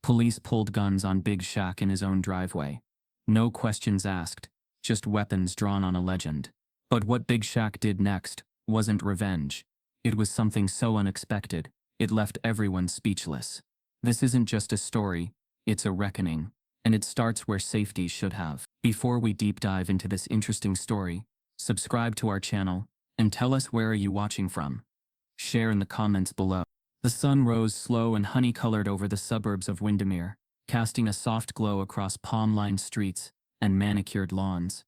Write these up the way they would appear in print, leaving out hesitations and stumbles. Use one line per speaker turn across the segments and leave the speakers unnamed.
Police pulled guns on Big Shaq in his own driveway. No questions asked, just weapons drawn on a legend. But what Big Shaq did next wasn't revenge. It was something so unexpected, it left everyone speechless. This isn't just a story, it's a reckoning. And it starts where safety should have. Before we deep dive into this interesting story, subscribe to our channel, and tell us where are you watching from. Share in the comments below. The sun rose slow and honey-colored over the suburbs of Windermere, casting a soft glow across palm-lined streets and manicured lawns.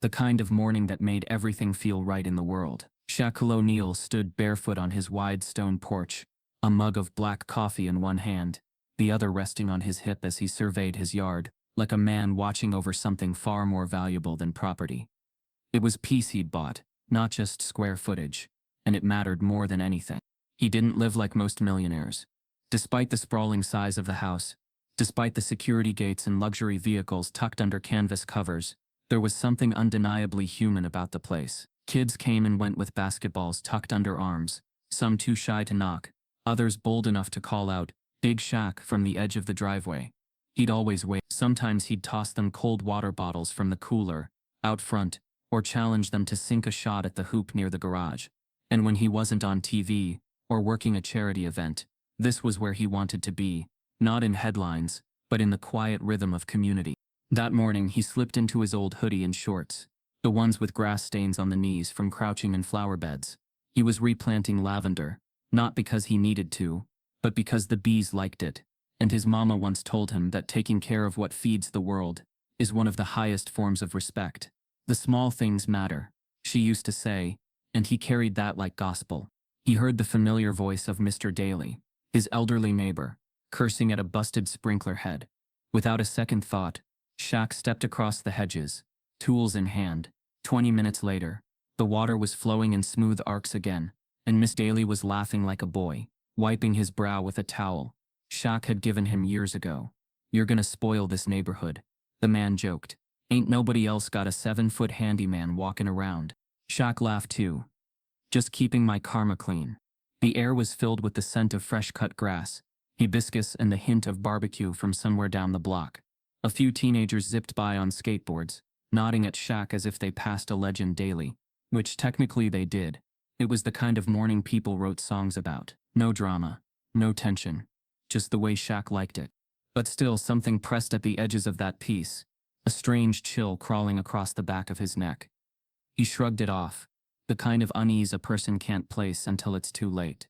The kind of morning that made everything feel right in the world. Shaquille O'Neal stood barefoot on his wide stone porch, a mug of black coffee in one hand, the other resting on his hip as he surveyed his yard, like a man watching over something far more valuable than property. It was peace he'd bought, not just square footage, and it mattered more than anything. He didn't live like most millionaires. Despite the sprawling size of the house, despite the security gates and luxury vehicles tucked under canvas covers, there was something undeniably human about the place. Kids came and went with basketballs tucked under arms, some too shy to knock, others bold enough to call out, "Big Shaq," from the edge of the driveway. He'd always wait. Sometimes he'd toss them cold water bottles from the cooler, out front, or challenge them to sink a shot at the hoop near the garage. And when he wasn't on TV, or working a charity event, this was where he wanted to be, not in headlines, but in the quiet rhythm of community. That morning he slipped into his old hoodie and shorts, the ones with grass stains on the knees from crouching in flower beds. He was replanting lavender, not because he needed to, but because the bees liked it, and his mama once told him that taking care of what feeds the world is one of the highest forms of respect. The small things matter, she used to say, and he carried that like gospel. He heard the familiar voice of Mr. Daly, his elderly neighbor, cursing at a busted sprinkler head. Without a second thought, Shaq stepped across the hedges, tools in hand. 20 minutes later, the water was flowing in smooth arcs again, and Miss Daly was laughing like a boy, wiping his brow with a towel Shaq had given him years ago. "You're gonna spoil this neighborhood," the man joked. "Ain't nobody else got a 7-foot handyman walking around." Shaq laughed too. "Just keeping my karma clean." The air was filled with the scent of fresh-cut grass, hibiscus, and the hint of barbecue from somewhere down the block. A few teenagers zipped by on skateboards, nodding at Shaq as if they passed a legend daily, which technically they did. It was the kind of morning people wrote songs about. No drama, no tension, just the way Shaq liked it. But still something pressed at the edges of that peace, a strange chill crawling across the back of his neck. He shrugged it off, the kind of unease a person can't place until it's too late.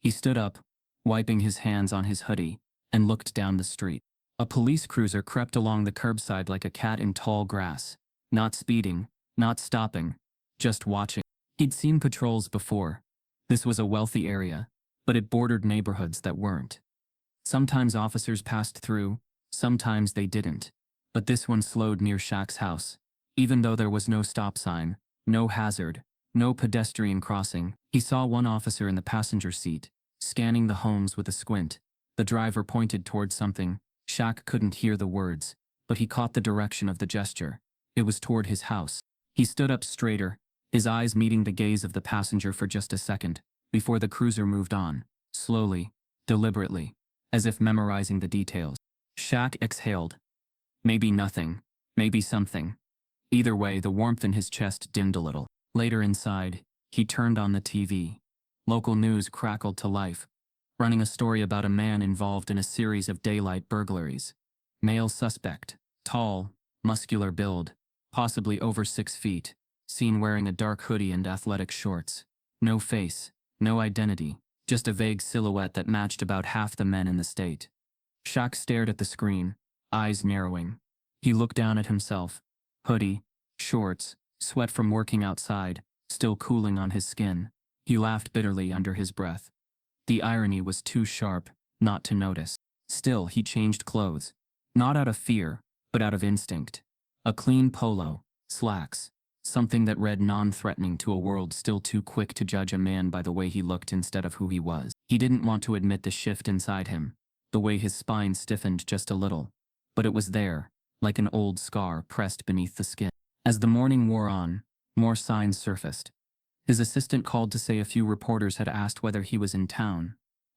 He stood up, wiping his hands on his hoodie, and looked down the street. A police cruiser crept along the curbside like a cat in tall grass, not speeding, not stopping, just watching. He'd seen patrols before. This was a wealthy area, but it bordered neighborhoods that weren't. Sometimes officers passed through, sometimes they didn't. But this one slowed near Shaq's house. Even though there was no stop sign, no hazard, no pedestrian crossing, he saw one officer in the passenger seat, scanning the homes with a squint. The driver pointed toward something. Shaq couldn't hear the words, but he caught the direction of the gesture. It was toward his house. He stood up straighter, his eyes meeting the gaze of the passenger for just a second, before the cruiser moved on, slowly, deliberately, as if memorizing the details. Shaq exhaled. Maybe nothing, maybe something. Either way, the warmth in his chest dimmed a little. Later inside, he turned on the TV. Local news crackled to life, running a story about a man involved in a series of daylight burglaries. Male suspect, tall, muscular build, possibly over 6 feet, seen wearing a dark hoodie and athletic shorts. No face, no identity, just a vague silhouette that matched about half the men in the state. Shaq stared at the screen, eyes narrowing. He looked down at himself. Hoodie, shorts, sweat from working outside, still cooling on his skin. He laughed bitterly under his breath. The irony was too sharp not to notice. Still, he changed clothes. Not out of fear, but out of instinct. A clean polo, slacks, something that read non-threatening to a world still too quick to judge a man by the way he looked instead of who he was. He didn't want to admit the shift inside him, the way his spine stiffened just a little. But it was there, like an old scar pressed beneath the skin. As the morning wore on, more signs surfaced. His assistant called to say a few reporters had asked whether he was in town.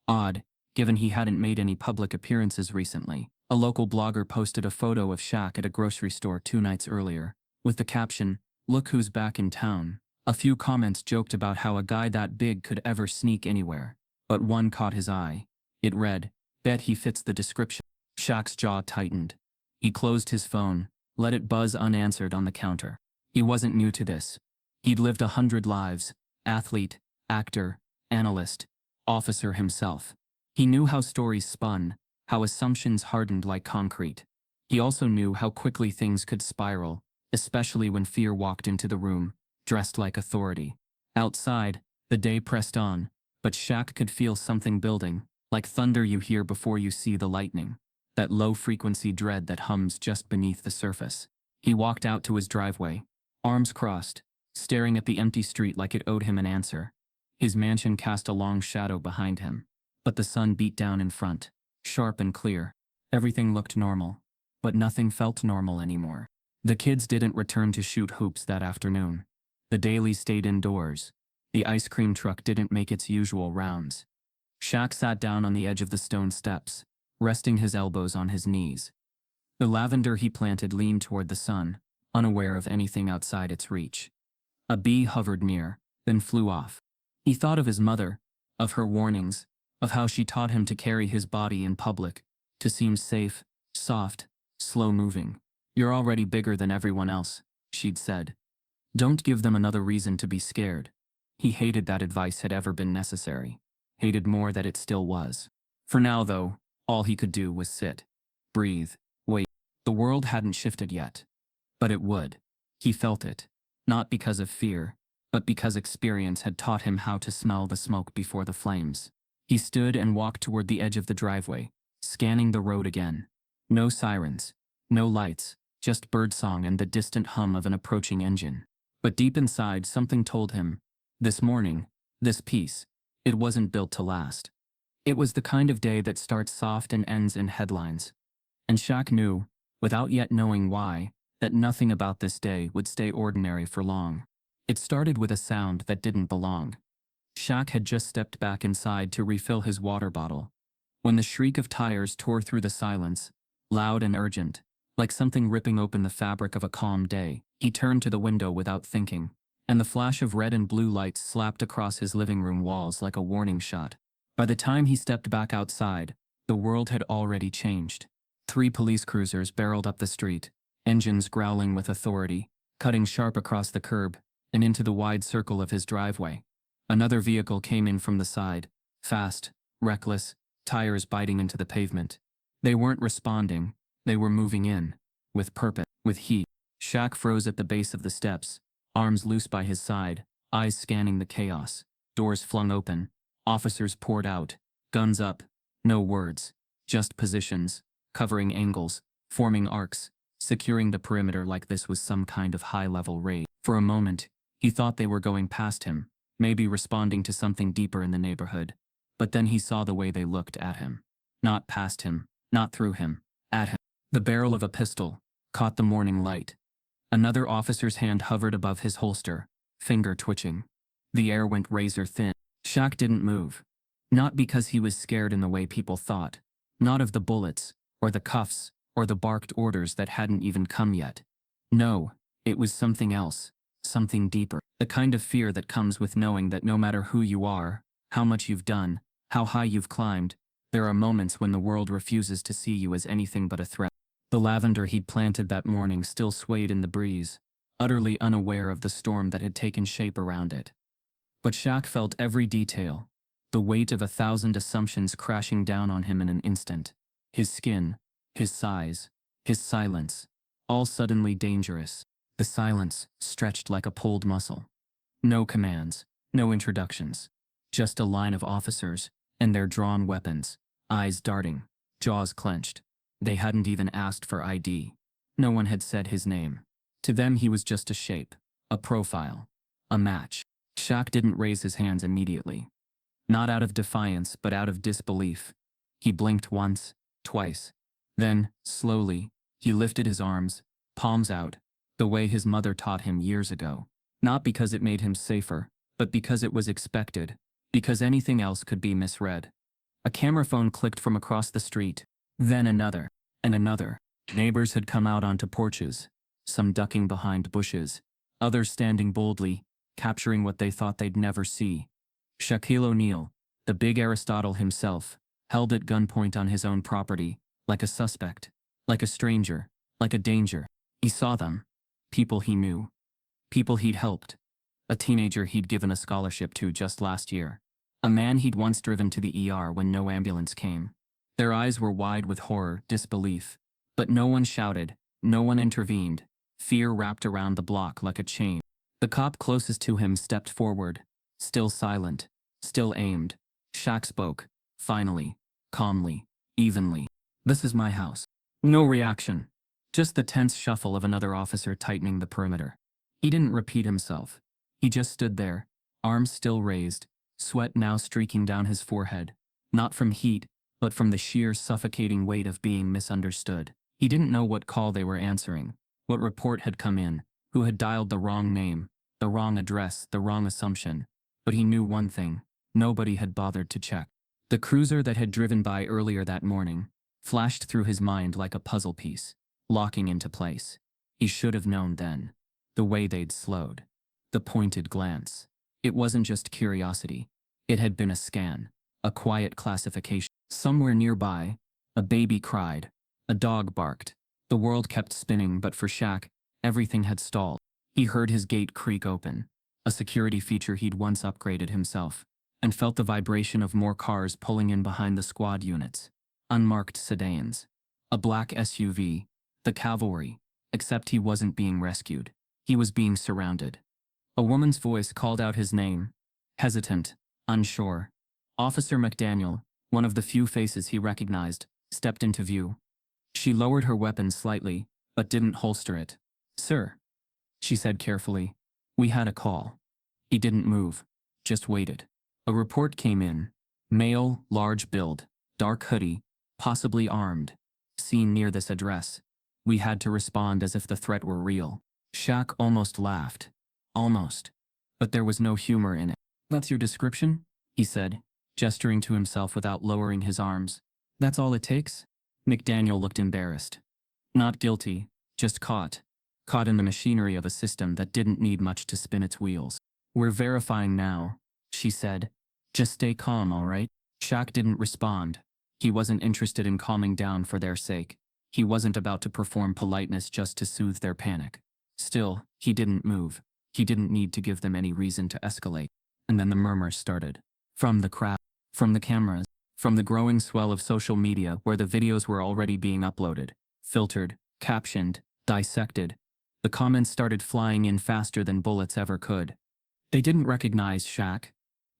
Odd, given he hadn't made any public appearances recently. A local blogger posted a photo of Shaq at a grocery store 2 nights earlier, with the caption, "Look who's back in town." A few comments joked about how a guy that big could ever sneak anywhere, but one caught his eye. It read, "Bet he fits the description." Shaq's jaw tightened. He closed his phone, let it buzz unanswered on the counter. He wasn't new to this. He'd lived 100 lives, athlete, actor, analyst, officer himself. He knew how stories spun, how assumptions hardened like concrete. He also knew how quickly things could spiral, especially when fear walked into the room, dressed like authority. Outside, the day pressed on, but Shaq could feel something building, like thunder you hear before you see the lightning. That low-frequency dread that hums just beneath the surface. He walked out to his driveway, arms crossed, staring at the empty street like it owed him an answer. His mansion cast a long shadow behind him, but the sun beat down in front, sharp and clear. Everything looked normal, but nothing felt normal anymore. The kids didn't return to shoot hoops that afternoon. The dailies stayed indoors. The ice cream truck didn't make its usual rounds. Shaq sat down on the edge of the stone steps, resting his elbows on his knees. The lavender he planted leaned toward the sun, unaware of anything outside its reach. A bee hovered near, then flew off. He thought of his mother, of her warnings, of how she taught him to carry his body in public, to seem safe, soft, slow-moving. "You're already bigger than everyone else," she'd said. "Don't give them another reason to be scared." He hated that advice had ever been necessary. Hated more that it still was. For now, though, all he could do was sit, breathe, wait. The world hadn't shifted yet. But it would. He felt it. Not because of fear, but because experience had taught him how to smell the smoke before the flames. He stood and walked toward the edge of the driveway, scanning the road again. No sirens, no lights, just birdsong and the distant hum of an approaching engine. But deep inside, something told him, this morning, this peace, it wasn't built to last. It was the kind of day that starts soft and ends in headlines. And Shaq knew, without yet knowing why, that nothing about this day would stay ordinary for long. It started with a sound that didn't belong. Shaq had just stepped back inside to refill his water bottle, when the shriek of tires tore through the silence, loud and urgent, like something ripping open the fabric of a calm day. He turned to the window without thinking, and the flash of red and blue lights slapped across his living room walls like a warning shot. By the time he stepped back outside, the world had already changed. 3 police cruisers barreled up the street, engines growling with authority, cutting sharp across the curb and into the wide circle of his driveway. Another vehicle came in from the side, fast, reckless, tires biting into the pavement. They weren't responding, they were moving in, with purpose, with heat. Shaq froze at the base of the steps, arms loose by his side, eyes scanning the chaos. Doors flung open, officers poured out, guns up, no words, just positions, covering angles, forming arcs, securing the perimeter like this was some kind of high-level raid. For a moment, he thought they were going past him, maybe responding to something deeper in the neighborhood. But then he saw the way they looked at him. Not past him, not through him, at him. The barrel of a pistol caught the morning light. Another officer's hand hovered above his holster, finger twitching. The air went razor thin. Shaq didn't move. Not because he was scared in the way people thought. Not of the bullets, or the cuffs, or the barked orders that hadn't even come yet. No, it was something else, something deeper. The kind of fear that comes with knowing that no matter who you are, how much you've done, how high you've climbed, there are moments when the world refuses to see you as anything but a threat. The lavender he'd planted that morning still swayed in the breeze, utterly unaware of the storm that had taken shape around it. But Shaq felt every detail, the weight of 1,000 assumptions crashing down on him in an instant. His skin, his size, his silence, all suddenly dangerous. The silence stretched like a pulled muscle. No commands, no introductions. Just a line of officers, and their drawn weapons, eyes darting, jaws clenched. They hadn't even asked for ID. No one had said his name. To them he was just a shape, a profile, a match. Shaq didn't raise his hands immediately. Not out of defiance, but out of disbelief. He blinked once, twice. Then, slowly, he lifted his arms, palms out, the way his mother taught him years ago. Not because it made him safer, but because it was expected, because anything else could be misread. A camera phone clicked from across the street. Then another. And another. Neighbors had come out onto porches, some ducking behind bushes, others standing boldly, capturing what they thought they'd never see. Shaquille O'Neal, the big Aristotle himself, held at gunpoint on his own property, like a suspect, like a stranger, like a danger. He saw them. People he knew. People he'd helped. A teenager he'd given a scholarship to just last year. A man he'd once driven to the ER when no ambulance came. Their eyes were wide with horror, disbelief. But no one shouted, no one intervened. Fear wrapped around the block like a chain. The cop closest to him stepped forward, still silent, still aimed. Shaq spoke, finally, calmly, evenly. "This is my house." No reaction. Just the tense shuffle of another officer tightening the perimeter. He didn't repeat himself. He just stood there, arms still raised, sweat now streaking down his forehead. Not from heat, but from the sheer suffocating weight of being misunderstood. He didn't know what call they were answering, what report had come in, who had dialed the wrong name, the wrong address, the wrong assumption. But he knew one thing: nobody had bothered to check. The cruiser that had driven by earlier that morning flashed through his mind like a puzzle piece, locking into place. He should have known then. The way they'd slowed. The pointed glance. It wasn't just curiosity. It had been a scan. A quiet classification. Somewhere nearby, a baby cried. A dog barked. The world kept spinning, but for Shaq, everything had stalled. He heard his gate creak open, a security feature he'd once upgraded himself, and felt the vibration of more cars pulling in behind the squad units. Unmarked sedans. A black SUV. The cavalry. Except he wasn't being rescued. He was being surrounded. A woman's voice called out his name. Hesitant, unsure. Officer McDaniel, one of the few faces he recognized, stepped into view. She lowered her weapon slightly, but didn't holster it. "Sir," she said carefully, "we had a call." He didn't move, just waited. A report came in. Male, large build, dark hoodie, possibly armed. Seen near this address. We had to respond as if the threat were real. Shaq almost laughed. Almost. But there was no humor in it. "That's your description?" he said, gesturing to himself without lowering his arms. "That's all it takes?" McDaniel looked embarrassed. Not guilty, just caught. Caught in the machinery of a system that didn't need much to spin its wheels. "We're verifying now," she said. "Just stay calm, all right?" Shaq didn't respond. He wasn't interested in calming down for their sake. He wasn't about to perform politeness just to soothe their panic. Still, he didn't move. He didn't need to give them any reason to escalate. And then the murmurs started. From the crowd, from the cameras, from the growing swell of social media where the videos were already being uploaded, filtered, captioned, dissected. The comments started flying in faster than bullets ever could. They didn't recognize Shaq.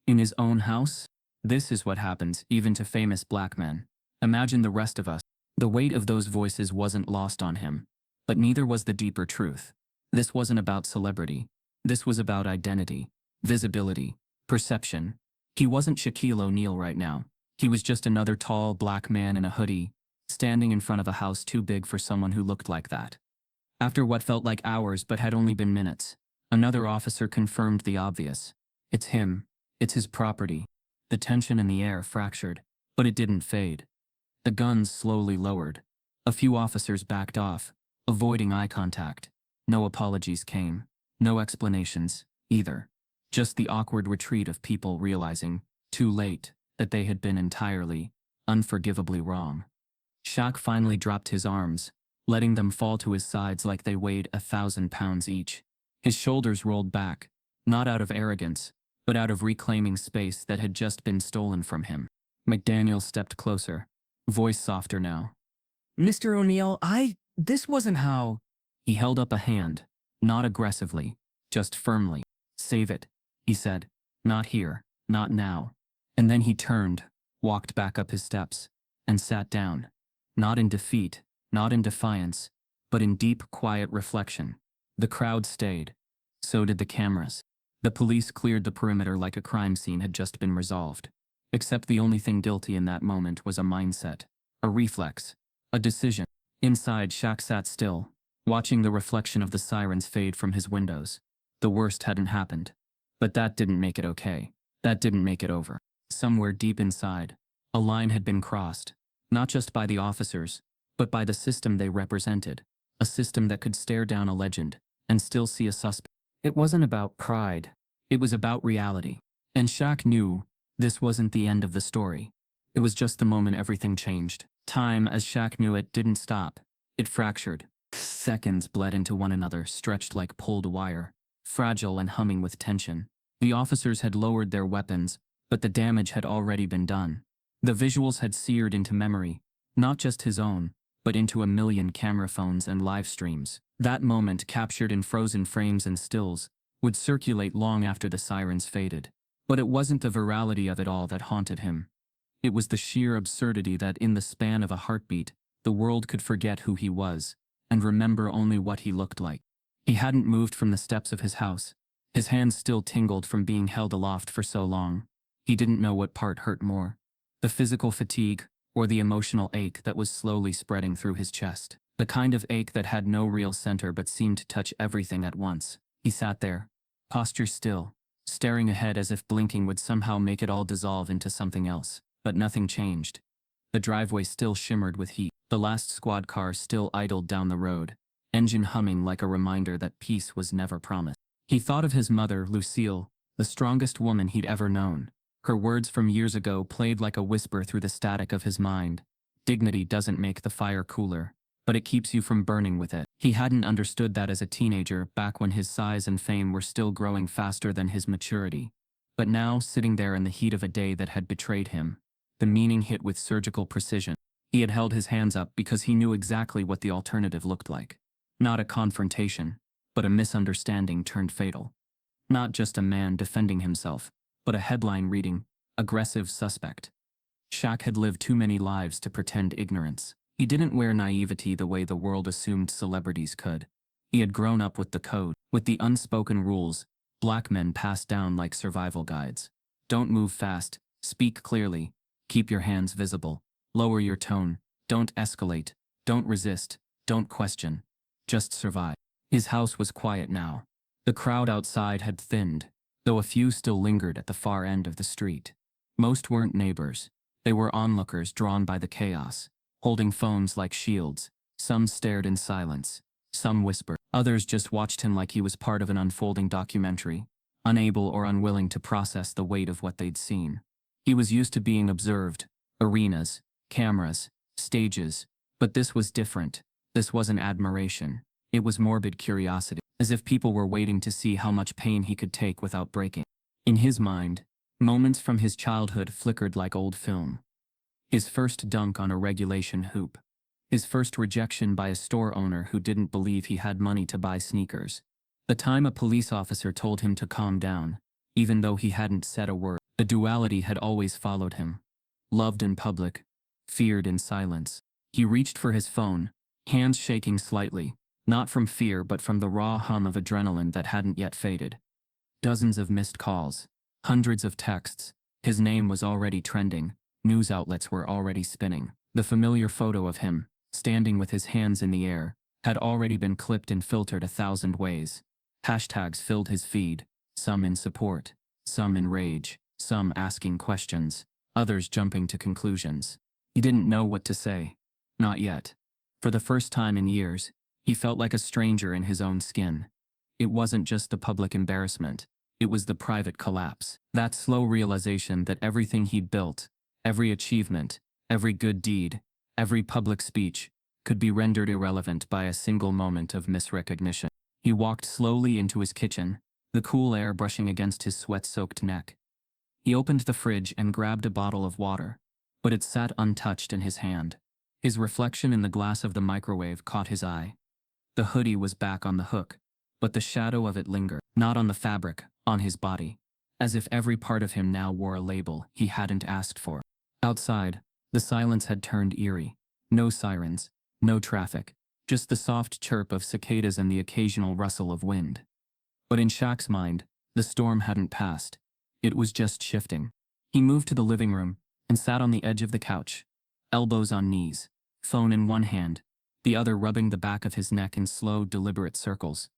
In his own house? This is what happens even to famous black men. Imagine the rest of us. The weight of those voices wasn't lost on him. But neither was the deeper truth. This wasn't about celebrity. This was about identity, visibility, perception. He wasn't Shaquille O'Neal right now. He was just another tall black man in a hoodie, standing in front of a house too big for someone who looked like that. After what felt like hours but had only been minutes, another officer confirmed the obvious. It's him. It's his property. The tension in the air fractured, but it didn't fade. The guns slowly lowered. A few officers backed off, avoiding eye contact. No apologies came. No explanations, either. Just the awkward retreat of people realizing, too late, that they had been entirely, unforgivably wrong. Shaq finally dropped his arms, letting them fall to his sides like they weighed 1,000 pounds each. His shoulders rolled back, not out of arrogance, but out of reclaiming space that had just been stolen from him. McDaniel stepped closer, voice softer now. "Mr. O'Neal, this wasn't how..." He held up a hand, not aggressively, just firmly. "Save it," he said. "Not here, not now." And then he turned, walked back up his steps, and sat down. Not in defeat, not in defiance, but in deep, quiet reflection. The crowd stayed. So did the cameras. The police cleared the perimeter like a crime scene had just been resolved. Except the only thing guilty in that moment was a mindset, a reflex, a decision. Inside, Shaq sat still, watching the reflection of the sirens fade from his windows. The worst hadn't happened. But that didn't make it okay. That didn't make it over. Somewhere deep inside, A line had been crossed, not just by the officers, but by the system they represented, a system that could stare down a legend and still see a suspect. It wasn't about pride, it was about reality. And Shaq knew this wasn't the end of the story. It was just the moment everything changed. Time, as Shaq knew it, didn't stop. It fractured. Seconds bled into one another, stretched like pulled wire, fragile and humming with tension. The officers had lowered their weapons, but the damage had already been done. The visuals had seared into memory, not just his own, but into a million camera phones and live streams. That moment, captured in frozen frames and stills, would circulate long after the sirens faded. But it wasn't the virality of it all that haunted him. It was the sheer absurdity that in the span of a heartbeat, the world could forget who he was, and remember only what he looked like. He hadn't moved from the steps of his house. His hands still tingled from being held aloft for so long. He didn't know what part hurt more, the physical fatigue or the emotional ache that was slowly spreading through his chest. The kind of ache that had no real center but seemed to touch everything at once. He sat there, posture still, staring ahead as if blinking would somehow make it all dissolve into something else. But nothing changed. The driveway still shimmered with heat. The last squad car still idled down the road, engine humming like a reminder that peace was never promised. He thought of his mother, Lucille, the strongest woman he'd ever known. Her words from years ago played like a whisper through the static of his mind. Dignity doesn't make the fire cooler, but it keeps you from burning with it. He hadn't understood that as a teenager, back when his size and fame were still growing faster than his maturity. But now, sitting there in the heat of a day that had betrayed him, the meaning hit with surgical precision. He had held his hands up because he knew exactly what the alternative looked like. Not a confrontation, but a misunderstanding turned fatal. Not just a man defending himself, but a headline reading, "Aggressive Suspect." Shaq had lived too many lives to pretend ignorance. He didn't wear naivety the way the world assumed celebrities could. He had grown up with the code, with the unspoken rules black men passed down like survival guides. Don't move fast, speak clearly, keep your hands visible, lower your tone, don't escalate, don't resist, don't question, just survive. His house was quiet now. The crowd outside had thinned, though a few still lingered at the far end of the street. Most weren't neighbors. They were onlookers drawn by the chaos, holding phones like shields. Some stared in silence, some whispered. Others just watched him like he was part of an unfolding documentary, unable or unwilling to process the weight of what they'd seen. He was used to being observed, arenas, cameras, stages, but this was different. This wasn't admiration. It was morbid curiosity, as if people were waiting to see how much pain he could take without breaking. In his mind, moments from his childhood flickered like old film. His first dunk on a regulation hoop. His first rejection by a store owner who didn't believe he had money to buy sneakers. The time a police officer told him to calm down, even though he hadn't said a word. The duality had always followed him. Loved in public, feared in silence. He reached for his phone, hands shaking slightly, not from fear but from the raw hum of adrenaline that hadn't yet faded. Dozens of missed calls, hundreds of texts. His name was already trending, news outlets were already spinning. The familiar photo of him, standing with his hands in the air, had already been clipped and filtered 1,000 ways. Hashtags filled his feed, some in support, some in rage, some asking questions, others jumping to conclusions. He didn't know what to say. Not yet. For the first time in years, he felt like a stranger in his own skin. It wasn't just the public embarrassment, it was the private collapse. That slow realization that everything he'd built, every achievement, every good deed, every public speech, could be rendered irrelevant by a single moment of misrecognition. He walked slowly into his kitchen, the cool air brushing against his sweat-soaked neck. He opened the fridge and grabbed a bottle of water, but it sat untouched in his hand. His reflection in the glass of the microwave caught his eye. The hoodie was back on the hook, but the shadow of it lingered, not on the fabric, on his body, as if every part of him now wore a label he hadn't asked for. Outside, the silence had turned eerie. No sirens, no traffic, just the soft chirp of cicadas and the occasional rustle of wind. But in Shaq's mind, the storm hadn't passed. It was just shifting. He moved to the living room and sat on the edge of the couch, elbows on knees, phone in one hand, the other rubbing the back of his neck in slow, deliberate circles.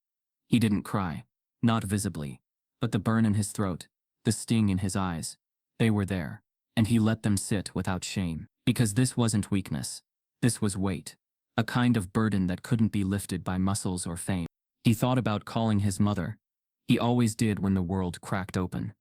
He didn't cry, not visibly, but the burn in his throat, the sting in his eyes, they were there. and he let them sit without shame. Because this wasn't weakness. This was weight. A kind of burden that couldn't be lifted by muscles or fame. He thought about calling his mother. He always did when the world cracked open.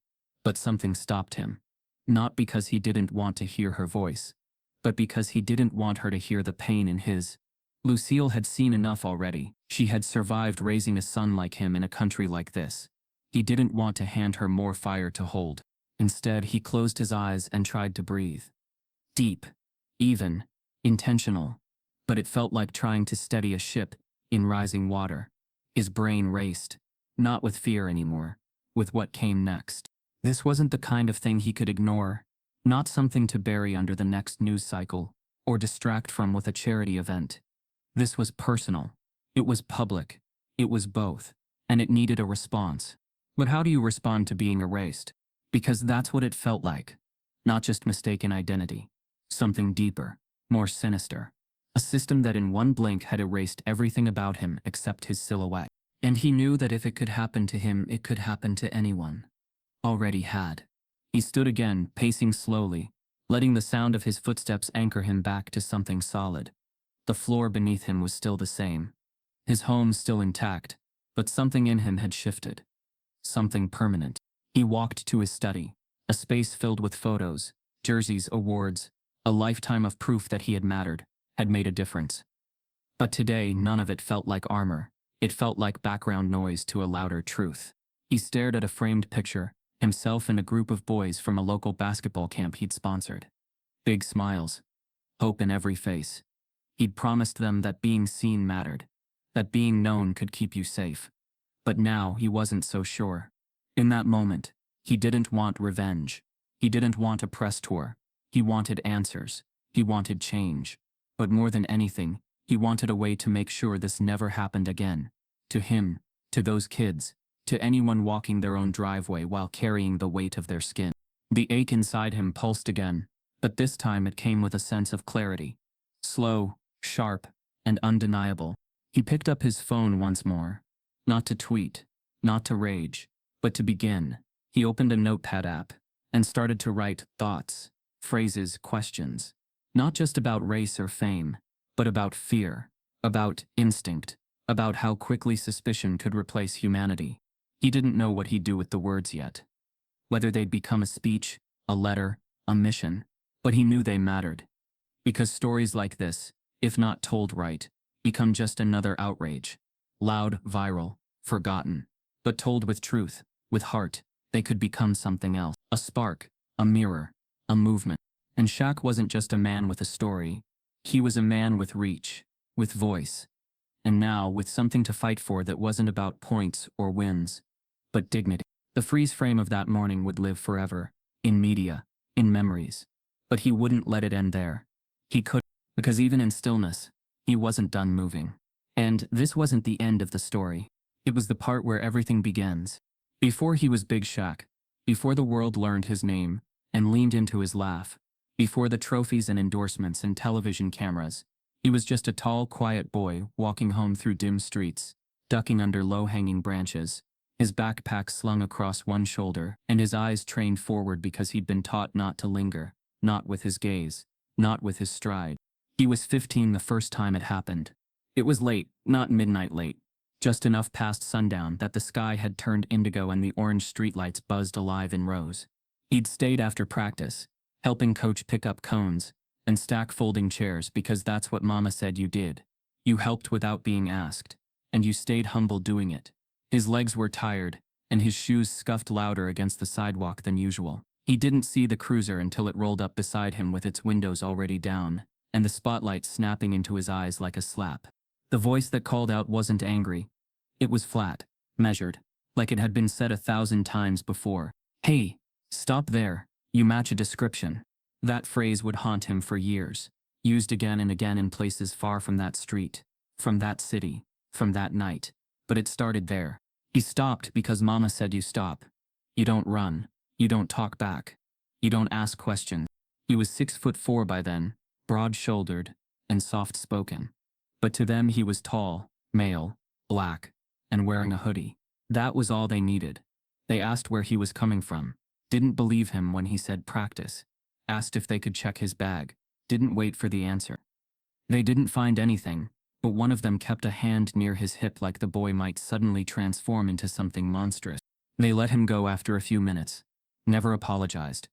But something stopped him. Not because he didn't want to hear her voice, but because he didn't want her to hear the pain in his. Lucille had seen enough already. She had survived raising a son like him in a country like this. He didn't want to hand her more fire to hold. Instead, he closed his eyes and tried to breathe. Deep, even, intentional. But it felt like trying to steady a ship in rising water. His brain raced, not with fear anymore, with what came next. This wasn't the kind of thing he could ignore, not something to bury under the next news cycle, or distract from with a charity event. This was personal. It was public. It was both. And it needed a response. But how do you respond to being erased? Because that's what it felt like. Not just mistaken identity. Something deeper, more sinister. A system that in one blink had erased everything about him except his silhouette. And he knew that if it could happen to him, it could happen to anyone. Already had. He stood again, pacing slowly, letting the sound of his footsteps anchor him back to something solid. The floor beneath him was still the same. His home still intact, but something in him had shifted. Something permanent. He walked to his study, a space filled with photos, jerseys, awards, a lifetime of proof that he had mattered, had made a difference. But today, none of it felt like armor. It felt like background noise to a louder truth. He stared at a framed picture, himself and a group of boys from a local basketball camp he'd sponsored. Big smiles. Hope in every face. He'd promised them that being seen mattered, that being known could keep you safe. But now he wasn't so sure. In that moment, he didn't want revenge. He didn't want a press tour. He wanted answers. He wanted change. But more than anything, he wanted a way to make sure this never happened again. To him, to those kids, to anyone walking their own driveway while carrying the weight of their skin. The ache inside him pulsed again, but this time it came with a sense of clarity. Slow, sharp, and undeniable. He picked up his phone once more. Not to tweet, not to rage, but to begin. He opened a notepad app and started to write thoughts, phrases, questions. Not just about race or fame, but about fear, about instinct, about how quickly suspicion could replace humanity. He didn't know what he'd do with the words yet. Whether they'd become a speech, a letter, a mission, but he knew they mattered. Because stories like this, if not told right, become just another outrage. Loud, viral, forgotten. But told with truth, with heart, they could become something else. A spark, a mirror, a movement. And Shaq wasn't just a man with a story. He was a man with reach, with voice. And now, with something to fight for that wasn't about points or wins, but dignity. The freeze frame of that morning would live forever, in media, in memories. But he wouldn't let it end there. He couldn't, because even in stillness, he wasn't done moving. And this wasn't the end of the story. It was the part where everything begins. Before he was Big Shaq, before the world learned his name and leaned into his laugh, before the trophies and endorsements and television cameras, he was just a tall, quiet boy walking home through dim streets, ducking under low-hanging branches, his backpack slung across one shoulder, and his eyes trained forward because he'd been taught not to linger, not with his gaze, not with his stride. He was 15 the first time it happened. It was late, not midnight late, just enough past sundown that the sky had turned indigo and the orange streetlights buzzed alive in rows. He'd stayed after practice, helping coach pick up cones and stack folding chairs because that's what Mama said you did. You helped without being asked, and you stayed humble doing it. His legs were tired, and his shoes scuffed louder against the sidewalk than usual. He didn't see the cruiser until it rolled up beside him with its windows already down, and the spotlight snapping into his eyes like a slap. The voice that called out wasn't angry. It was flat, measured, like it had been said 1,000 times before. Hey, stop there, you match a description. That phrase would haunt him for years, used again and again in places far from that street, from that city, from that night. But it started there. He stopped because Mama said you stop. You don't run. You don't talk back. You don't ask questions. He was 6'4" by then, broad-shouldered, and soft-spoken. But to them he was tall, male, black, and wearing a hoodie. That was all they needed. They asked where he was coming from, didn't believe him when he said practice. asked if they could check his bag, didn't wait for the answer. They didn't find anything, but one of them kept a hand near his hip like the boy might suddenly transform into something monstrous. They let him go after a few minutes. Never apologized.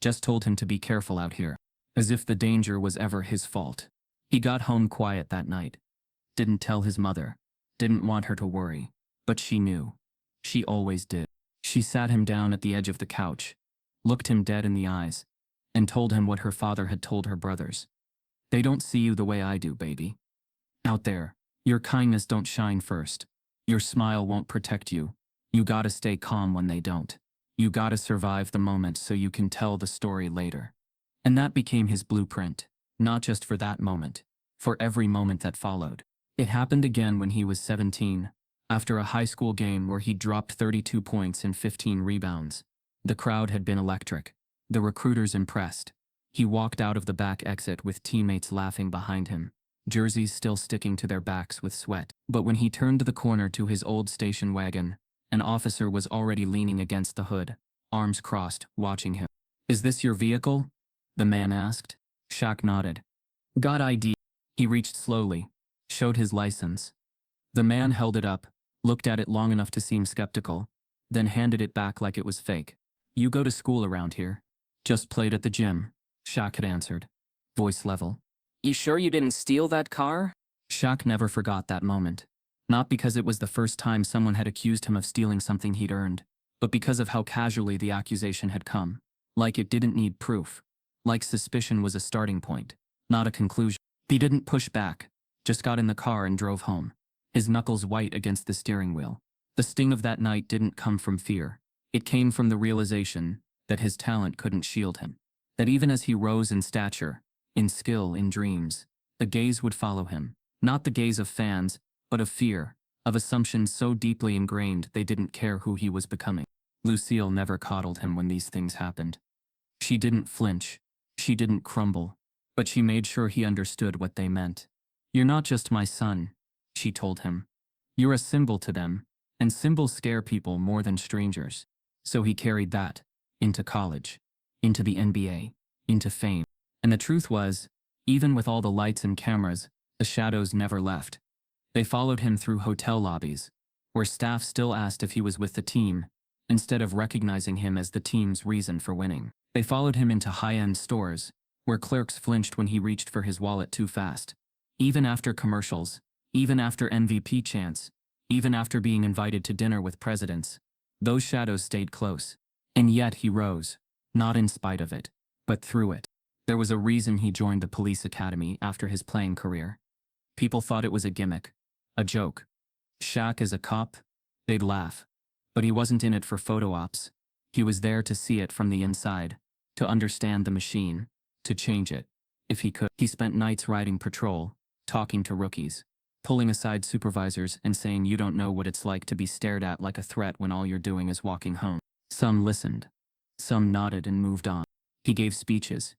Just told him to be careful out here. As if the danger was ever his fault. He got home quiet that night. Didn't tell his mother. Didn't want her to worry. But she knew. She always did. She sat him down at the edge of the couch, looked him dead in the eyes, and told him what her father had told her brothers. They don't see you the way I do, baby. Out there, your kindness don't shine first. Your smile won't protect you. You gotta stay calm when they don't. You gotta survive the moment so you can tell the story later. And that became his blueprint, not just for that moment, for every moment that followed. It happened again when he was 17, after a high school game where he dropped 32 points and 15 rebounds. The crowd had been electric. The recruiters impressed. He walked out of the back exit with teammates laughing behind him, jerseys still sticking to their backs with sweat. But when he turned the corner to his old station wagon, an officer was already leaning against the hood, arms crossed, watching him. "Is this your vehicle?" the man asked. Shaq nodded. "Got ID." He reached slowly, showed his license. The man held it up, looked at it long enough to seem skeptical, then handed it back like it was fake. "You go to school around here?" "Just played at the gym," Shaq had answered, voice level. "You sure you didn't steal that car?" Shaq never forgot that moment. Not because it was the first time someone had accused him of stealing something he'd earned, but because of how casually the accusation had come. Like it didn't need proof. Like suspicion was a starting point, not a conclusion. He didn't push back, just got in the car and drove home, his knuckles white against the steering wheel. The sting of that night didn't come from fear. It came from the realization that his talent couldn't shield him. That even as he rose in stature, in skill, in dreams, the gaze would follow him. Not the gaze of fans, but of fear, of assumptions so deeply ingrained they didn't care who he was becoming. Lucille never coddled him when these things happened. She didn't flinch. She didn't crumble. But she made sure he understood what they meant. "You're not just my son," she told him. "You're a symbol to them, and symbols scare people more than strangers." So he carried that into college, into the NBA, into fame. And the truth was, even with all the lights and cameras, the shadows never left. They followed him through hotel lobbies, where staff still asked if he was with the team, instead of recognizing him as the team's reason for winning. They followed him into high-end stores, where clerks flinched when he reached for his wallet too fast. Even after commercials, even after MVP chants, even after being invited to dinner with presidents, those shadows stayed close. And yet he rose, not in spite of it, but through it. There was a reason he joined the police academy after his playing career. People thought it was a gimmick, a joke. Shaq as a cop? They'd laugh. But he wasn't in it for photo ops. He was there to see it from the inside, to understand the machine, to change it, if he could. He spent nights riding patrol, talking to rookies, pulling aside supervisors and saying you don't know what it's like to be stared at like a threat when all you're doing is walking home. Some listened. Some nodded and moved on. He gave speeches.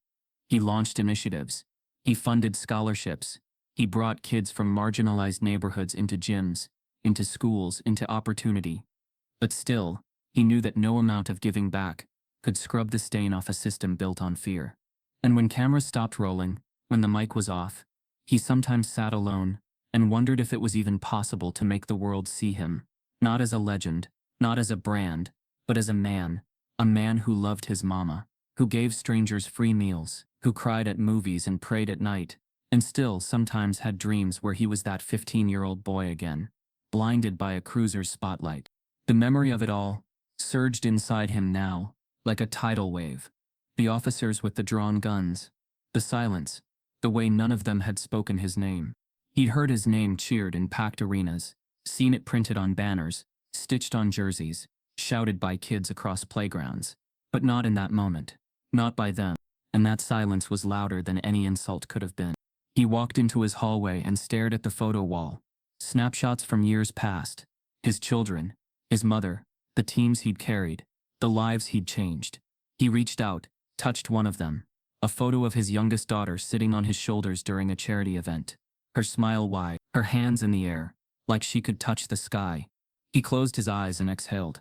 He launched initiatives. He funded scholarships. He brought kids from marginalized neighborhoods into gyms, into schools, into opportunity. But still, he knew that no amount of giving back could scrub the stain off a system built on fear. And when cameras stopped rolling, when the mic was off, he sometimes sat alone and wondered if it was even possible to make the world see him, not as a legend, not as a brand, but as a man who loved his mama, who gave strangers free meals, who cried at movies and prayed at night, and still sometimes had dreams where he was that 15-year-old boy again, blinded by a cruiser's spotlight. The memory of it all surged inside him now, like a tidal wave. The officers with the drawn guns, the silence, the way none of them had spoken his name. He'd heard his name cheered in packed arenas, seen it printed on banners, stitched on jerseys, shouted by kids across playgrounds. But not in that moment. Not by them. And that silence was louder than any insult could have been. He walked into his hallway and stared at the photo wall. Snapshots from years past. His children, his mother, the teams he'd carried, the lives he'd changed. He reached out, touched one of them. A photo of his youngest daughter sitting on his shoulders during a charity event. Her smile wide, her hands in the air, like she could touch the sky. He closed his eyes and exhaled.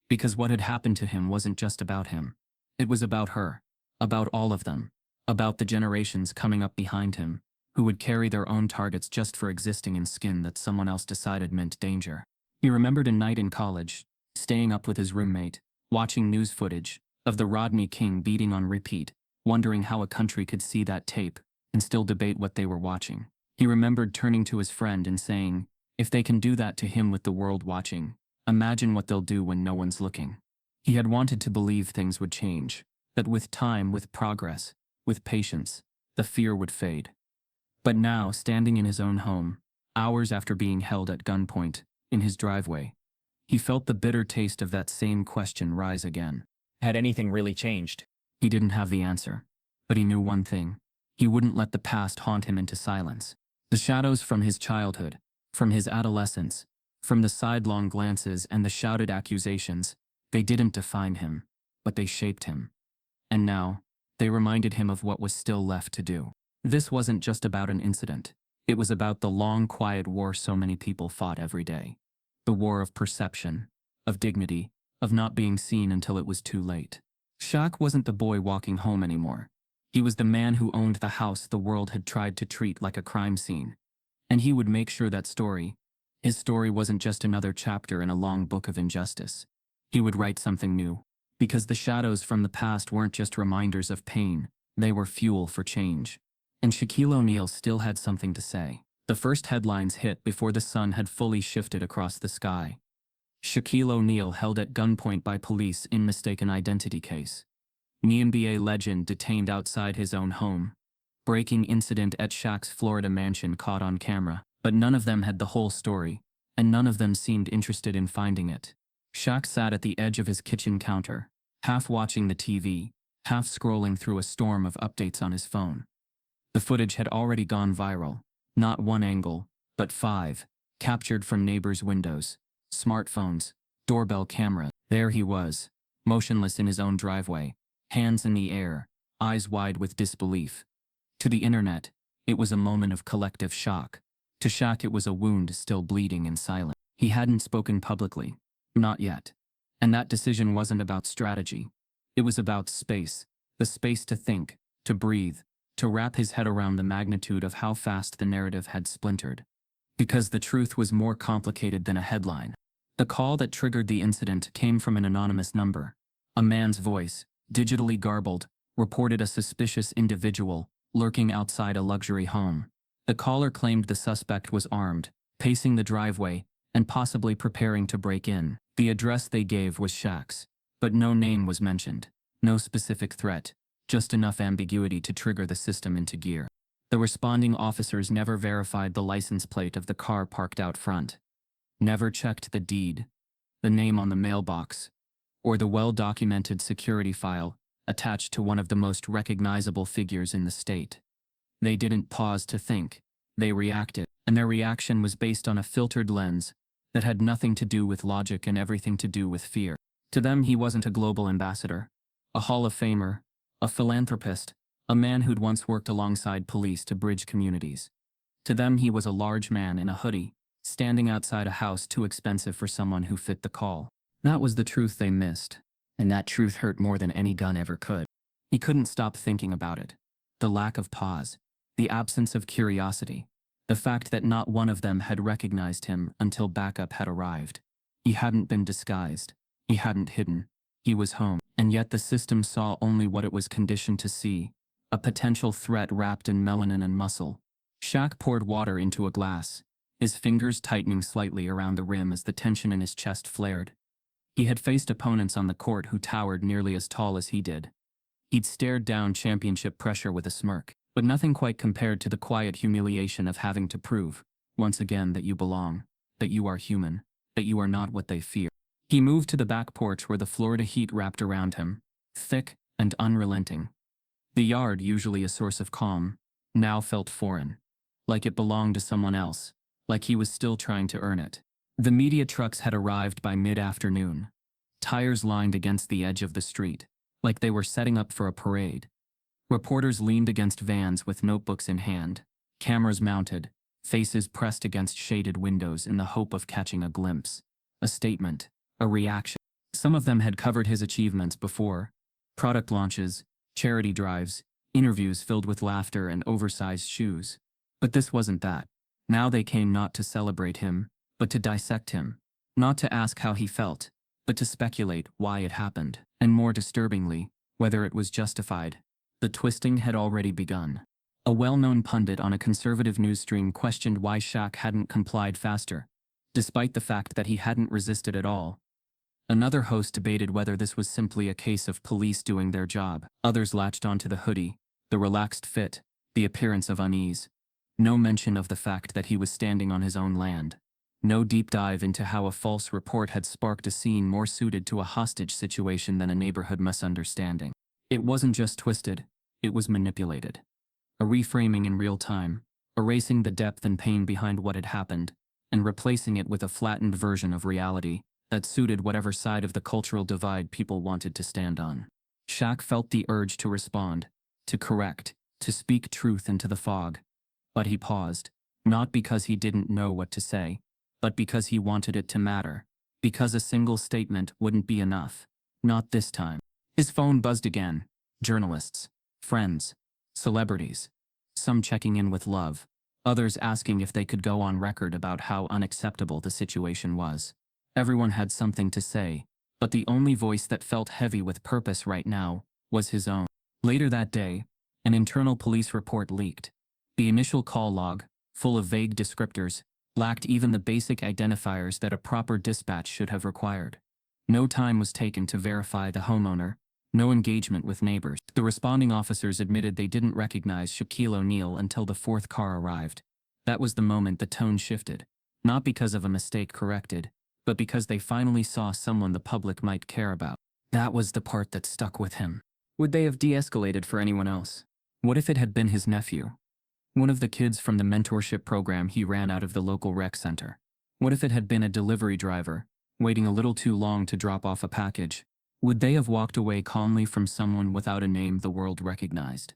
Because what had happened to him wasn't just about him. It was about her. About all of them. About the generations coming up behind him, who would carry their own targets just for existing in skin that someone else decided meant danger. He remembered a night in college, staying up with his roommate, watching news footage of the Rodney King beating on repeat, wondering how a country could see that tape and still debate what they were watching. He remembered turning to his friend and saying, if they can do that to him with the world watching, imagine what they'll do when no one's looking. He had wanted to believe things would change, that with time, with progress, with patience, the fear would fade. But now, standing in his own home, hours after being held at gunpoint, in his driveway, he felt the bitter taste of that same question rise again.
Had anything really changed?
He didn't have the answer, but he knew one thing. He wouldn't let the past haunt him into silence. The shadows from his childhood, from his adolescence, from the sidelong glances and the shouted accusations, they didn't define him, but they shaped him. And now, they reminded him of what was still left to do. This wasn't just about an incident. It was about the long, quiet war so many people fought every day. The war of perception, of dignity, of not being seen until it was too late. Shaq wasn't the boy walking home anymore. He was the man who owned the house the world had tried to treat like a crime scene. And he would make sure that his story wasn't just another chapter in a long book of injustice. He would write something new. Because the shadows from the past weren't just reminders of pain, they were fuel for change. And Shaquille O'Neal still had something to say. The first headlines hit before the sun had fully shifted across the sky. Shaquille O'Neal held at gunpoint by police in mistaken identity case. NBA legend detained outside his own home. Breaking incident at Shaq's Florida mansion caught on camera. But none of them had the whole story, and none of them seemed interested in finding it. Shaq sat at the edge of his kitchen counter, half watching the TV, half scrolling through a storm of updates on his phone. The footage had already gone viral. Not one angle, but 5, captured from neighbors' windows, smartphones, doorbell camera. There he was, motionless in his own driveway, hands in the air, eyes wide with disbelief. To the internet, it was a moment of collective shock. To Shaq it was a wound still bleeding in silence. He hadn't spoken publicly. Not yet. And that decision wasn't about strategy. It was about space. The space to think, to breathe, to wrap his head around the magnitude of how fast the narrative had splintered. Because the truth was more complicated than a headline. The call that triggered the incident came from an anonymous number. A man's voice, digitally garbled, reported a suspicious individual lurking outside a luxury home. The caller claimed the suspect was armed, pacing the driveway, and possibly preparing to break in. The address they gave was Shaq's, but no name was mentioned, no specific threat, just enough ambiguity to trigger the system into gear. The responding officers never verified the license plate of the car parked out front, never checked the deed, the name on the mailbox, or the well-documented security file attached to one of the most recognizable figures in the state. They didn't pause to think. They reacted, and their reaction was based on a filtered lens that had nothing to do with logic and everything to do with fear. To them, he wasn't a global ambassador, a Hall of Famer, a philanthropist, a man who'd once worked alongside police to bridge communities. To them, he was a large man in a hoodie, standing outside a house too expensive for someone who fit the call. That was the truth they missed, and that truth hurt more than any gun ever could. He couldn't stop thinking about it. The lack of pause. The absence of curiosity, the fact that not one of them had recognized him until backup had arrived. He hadn't been disguised. He hadn't hidden. He was home, and yet the system saw only what it was conditioned to see, a potential threat wrapped in melanin and muscle. Shaq poured water into a glass, his fingers tightening slightly around the rim as the tension in his chest flared. He had faced opponents on the court who towered nearly as tall as he did. He'd stared down championship pressure with a smirk. But nothing quite compared to the quiet humiliation of having to prove, once again, that you belong, that you are human, that you are not what they fear. He moved to the back porch where the Florida heat wrapped around him, thick and unrelenting. The yard, usually a source of calm, now felt foreign, like it belonged to someone else, like he was still trying to earn it. The media trucks had arrived by mid-afternoon, tires lined against the edge of the street, like they were setting up for a parade. Reporters leaned against vans with notebooks in hand, cameras mounted, faces pressed against shaded windows in the hope of catching a glimpse, a statement, a reaction. Some of them had covered his achievements before: product launches, charity drives, interviews filled with laughter and oversized shoes. But this wasn't that. Now they came not to celebrate him, but to dissect him. Not to ask how he felt, but to speculate why it happened, and more disturbingly, whether it was justified. The twisting had already begun. A well-known pundit on a conservative news stream questioned why Shaq hadn't complied faster, despite the fact that he hadn't resisted at all. Another host debated whether this was simply a case of police doing their job. Others latched onto the hoodie, the relaxed fit, the appearance of unease. No mention of the fact that he was standing on his own land. No deep dive into how a false report had sparked a scene more suited to a hostage situation than a neighborhood misunderstanding. It wasn't just twisted, it was manipulated. A reframing in real time, erasing the depth and pain behind what had happened, and replacing it with a flattened version of reality that suited whatever side of the cultural divide people wanted to stand on. Shaq felt the urge to respond, to correct, to speak truth into the fog. But he paused, not because he didn't know what to say, but because he wanted it to matter, because a single statement wouldn't be enough. Not this time. His phone buzzed again. Journalists, friends, celebrities, some checking in with love, others asking if they could go on record about how unacceptable the situation was. Everyone had something to say, but the only voice that felt heavy with purpose right now was his own. Later that day, an internal police report leaked. The initial call log, full of vague descriptors, lacked even the basic identifiers that a proper dispatch should have required. No time was taken to verify the homeowner, no engagement with neighbors. The responding officers admitted they didn't recognize Shaquille O'Neal until the fourth car arrived. That was the moment the tone shifted, not because of a mistake corrected, but because they finally saw someone the public might care about. That was the part that stuck with him. Would they have de-escalated for anyone else? What if it had been his nephew? One of the kids from the mentorship program he ran out of the local rec center. What if it had been a delivery driver, waiting a little too long to drop off a package? Would they have walked away calmly from someone without a name the world recognized?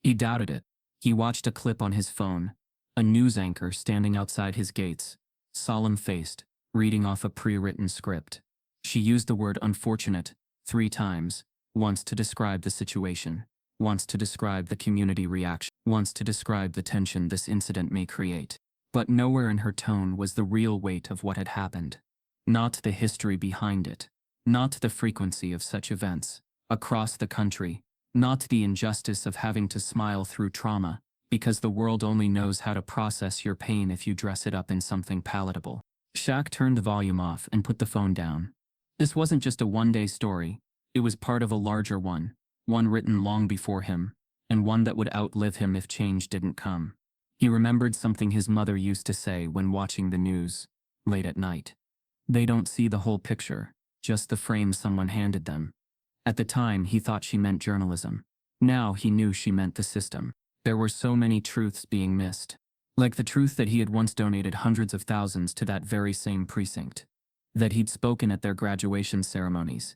He doubted it. He watched a clip on his phone, a news anchor standing outside his gates, solemn-faced, reading off a pre-written script. She used the word unfortunate 3 times, once to describe the situation, once to describe the community reaction, once to describe the tension this incident may create. But nowhere in her tone was the real weight of what had happened. Not the history behind it. Not the frequency of such events across the country. Not the injustice of having to smile through trauma, because the world only knows how to process your pain if you dress it up in something palatable. Shaq turned the volume off and put the phone down. This wasn't just a one-day story. It was part of a larger one written long before him, and one that would outlive him if change didn't come. He remembered something his mother used to say when watching the news, late at night. They don't see the whole picture, just the frame someone handed them. At the time, he thought she meant journalism. Now he knew she meant the system. There were so many truths being missed. Like the truth that he had once donated hundreds of thousands to that very same precinct. That he'd spoken at their graduation ceremonies.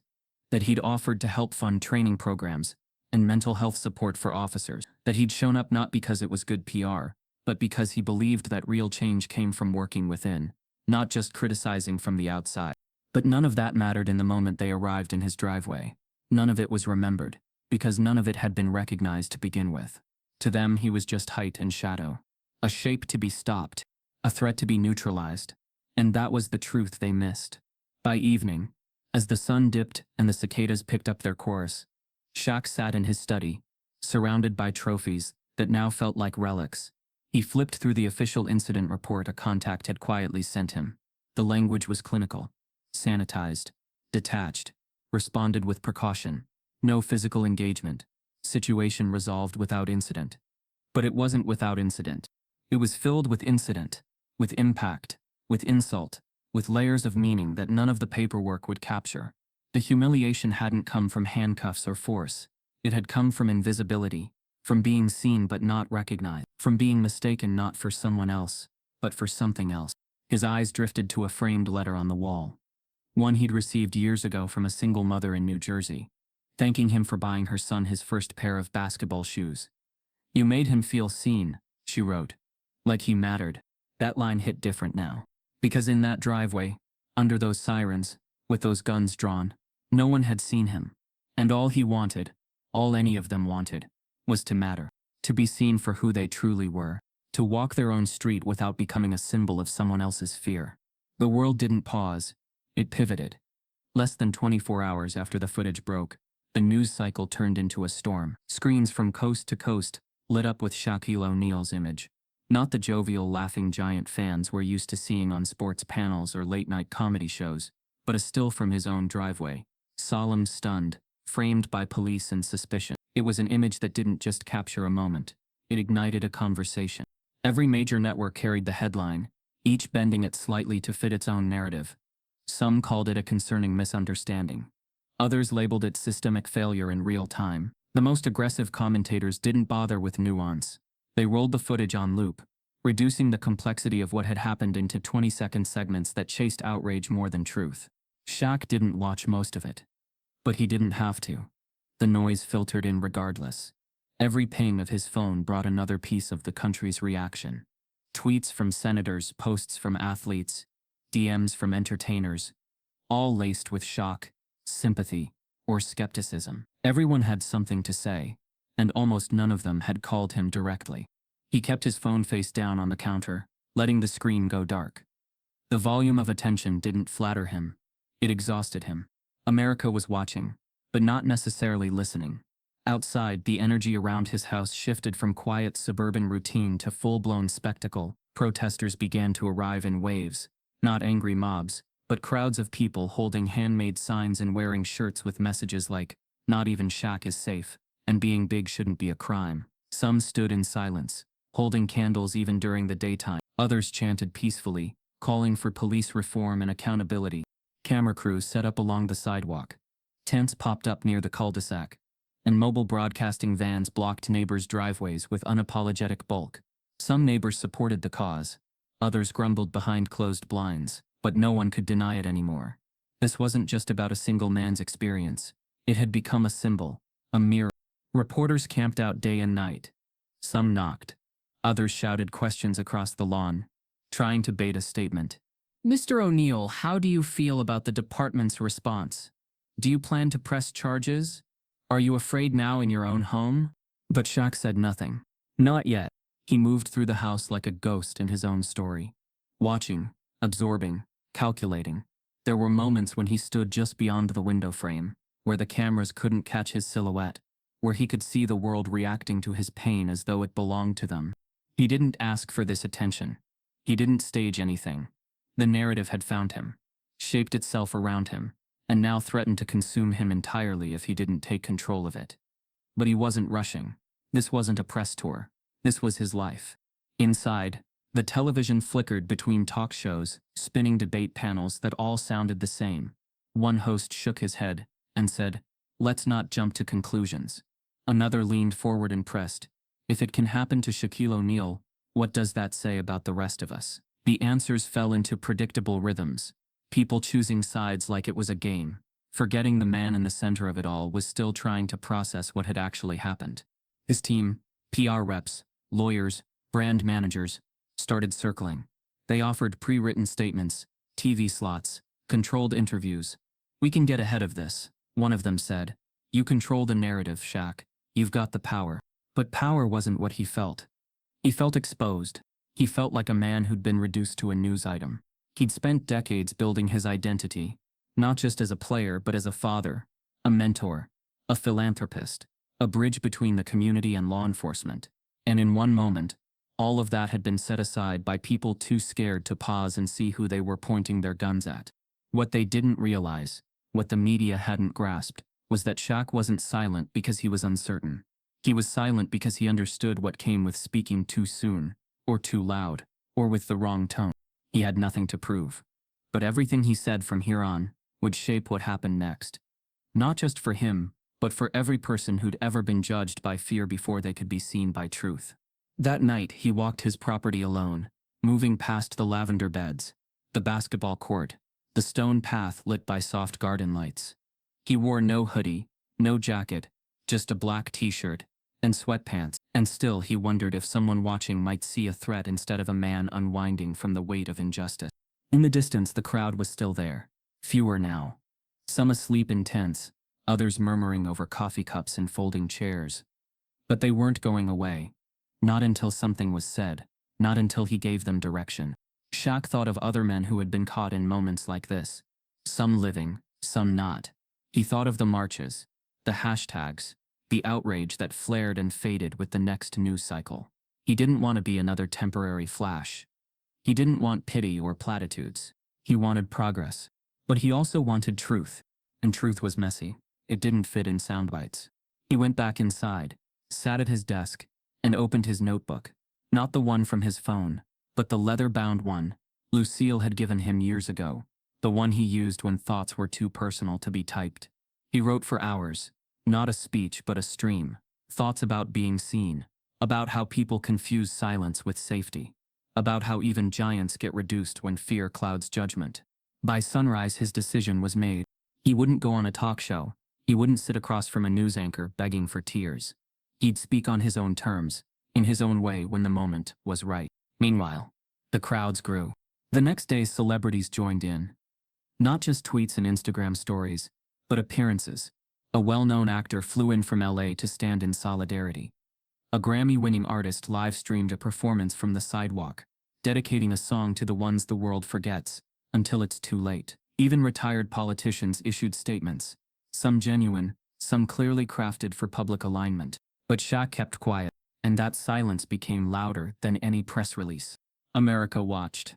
That he'd offered to help fund training programs and mental health support for officers. That he'd shown up not because it was good PR, but because he believed that real change came from working within, not just criticizing from the outside. But none of that mattered in the moment they arrived in his driveway. None of it was remembered, because none of it had been recognized to begin with. To them, he was just height and shadow. A shape to be stopped, a threat to be neutralized. And that was the truth they missed. By evening, as the sun dipped and the cicadas picked up their chorus, Shaq sat in his study, surrounded by trophies that now felt like relics. He flipped through the official incident report a contact had quietly sent him. The language was clinical, sanitized, detached, responded with precaution. No physical engagement. Situation resolved without incident. But it wasn't without incident. It was filled with incident, with impact, with insult, with layers of meaning that none of the paperwork would capture. The humiliation hadn't come from handcuffs or force. It had come from invisibility, from being seen but not recognized, from being mistaken not for someone else, but for something else. His eyes drifted to a framed letter on the wall. One he'd received years ago from a single mother in New Jersey, thanking him for buying her son his first pair of basketball shoes. "You made him feel seen," she wrote. Like he mattered. That line hit different now. Because in that driveway, under those sirens, with those guns drawn, no one had seen him. And all he wanted, All any of them wanted was to matter, to be seen for who they truly were, to walk their own street without becoming a symbol of someone else's fear. The world didn't pause, it pivoted. Less than 24 hours after the footage broke, the news cycle turned into a storm. Screens from coast to coast lit up with Shaquille O'Neal's image. Not the jovial, laughing giant fans we're used to seeing on sports panels or late-night comedy shows, but a still from his own driveway. Solemn, stunned, framed by police and suspicion. It was an image that didn't just capture a moment. It ignited a conversation. Every major network carried the headline, each bending it slightly to fit its own narrative. Some called it a concerning misunderstanding. Others labeled it systemic failure in real time. The most aggressive commentators didn't bother with nuance. They rolled the footage on loop, reducing the complexity of what had happened into 20-second segments that chased outrage more than truth. Shaq didn't watch most of it. But he didn't have to. The noise filtered in regardless. Every ping of his phone brought another piece of the country's reaction. Tweets from senators, posts from athletes, DMs from entertainers, all laced with shock, sympathy, or skepticism. Everyone had something to say, and almost none of them had called him directly. He kept his phone face down on the counter, letting the screen go dark. The volume of attention didn't flatter him. It exhausted him. America was watching, but not necessarily listening. Outside, the energy around his house shifted from quiet suburban routine to full-blown spectacle. Protesters began to arrive in waves, not angry mobs, but crowds of people holding handmade signs and wearing shirts with messages like, "Not even Shaq is safe," and "Being big shouldn't be a crime." Some stood in silence, holding candles even during the daytime. Others chanted peacefully, calling for police reform and accountability. Camera crews set up along the sidewalk. Tents popped up near the cul-de-sac, and mobile broadcasting vans blocked neighbors' driveways with unapologetic bulk. Some neighbors supported the cause. Others grumbled behind closed blinds, but no one could deny it anymore. This wasn't just about a single man's experience. It had become a symbol, a mirror. Reporters camped out day and night. Some knocked. Others shouted questions across the lawn, trying to bait a statement. "Mr. O'Neal, how do you feel about the department's response? Do you plan to press charges? Are you afraid now in your own home?" But Shaq said nothing. Not yet. He moved through the house like a ghost in his own story. Watching, absorbing, calculating. There were moments when he stood just beyond the window frame, where the cameras couldn't catch his silhouette, where he could see the world reacting to his pain as though it belonged to them. He didn't ask for this attention. He didn't stage anything. The narrative had found him, shaped itself around him, and now threatened to consume him entirely if he didn't take control of it. But he wasn't rushing. This wasn't a press tour. This was his life. Inside, the television flickered between talk shows, spinning debate panels that all sounded the same. One host shook his head and said, "Let's not jump to conclusions." Another leaned forward and pressed, "If it can happen to Shaquille O'Neal, what does that say about the rest of us?" The answers fell into predictable rhythms. People choosing sides like it was a game, forgetting the man in the center of it all was still trying to process what had actually happened. His team, PR reps, lawyers, brand managers, started circling. They offered pre-written statements, TV slots, controlled interviews. "We can get ahead of this," one of them said. "You control the narrative, Shaq. You've got the power." But power wasn't what he felt. He felt exposed. He felt like a man who'd been reduced to a news item. He'd spent decades building his identity, not just as a player but as a father, a mentor, a philanthropist, a bridge between the community and law enforcement. And in one moment, all of that had been set aside by people too scared to pause and see who they were pointing their guns at. What they didn't realize, what the media hadn't grasped, was that Shaq wasn't silent because he was uncertain. He was silent because he understood what came with speaking too soon, or too loud, or with the wrong tone. He had nothing to prove. But everything he said from here on would shape what happened next. Not just for him, but for every person who'd ever been judged by fear before they could be seen by truth. That night, he walked his property alone, moving past the lavender beds, the basketball court, the stone path lit by soft garden lights. He wore no hoodie, no jacket, just a black t-shirt and sweatpants, and still he wondered if someone watching might see a threat instead of a man unwinding from the weight of injustice. In the distance, the crowd was still there, fewer now. Some asleep in tents, others murmuring over coffee cups and folding chairs. But they weren't going away. Not until something was said, not until he gave them direction. Shaq thought of other men who had been caught in moments like this. Some living, some not. He thought of the marches, the hashtags, the outrage that flared and faded with the next news cycle. He didn't want to be another temporary flash. He didn't want pity or platitudes. He wanted progress. But he also wanted truth. And truth was messy. It didn't fit in sound bites. He went back inside, sat at his desk, and opened his notebook. Not the one from his phone, but the leather-bound one Lucille had given him years ago. The one he used when thoughts were too personal to be typed. He wrote for hours. Not a speech but a stream. Thoughts about being seen. About how people confuse silence with safety. About how even giants get reduced when fear clouds judgment. By sunrise his decision was made. He wouldn't go on a talk show. He wouldn't sit across from a news anchor begging for tears. He'd speak on his own terms, in his own way when the moment was right. Meanwhile, the crowds grew. The next day celebrities joined in. Not just tweets and Instagram stories, but appearances. A well-known actor flew in from LA to stand in solidarity. A Grammy-winning artist live-streamed a performance from the sidewalk, dedicating a song to the ones the world forgets, until it's too late. Even retired politicians issued statements, some genuine, some clearly crafted for public alignment. But Shaq kept quiet, and that silence became louder than any press release. America watched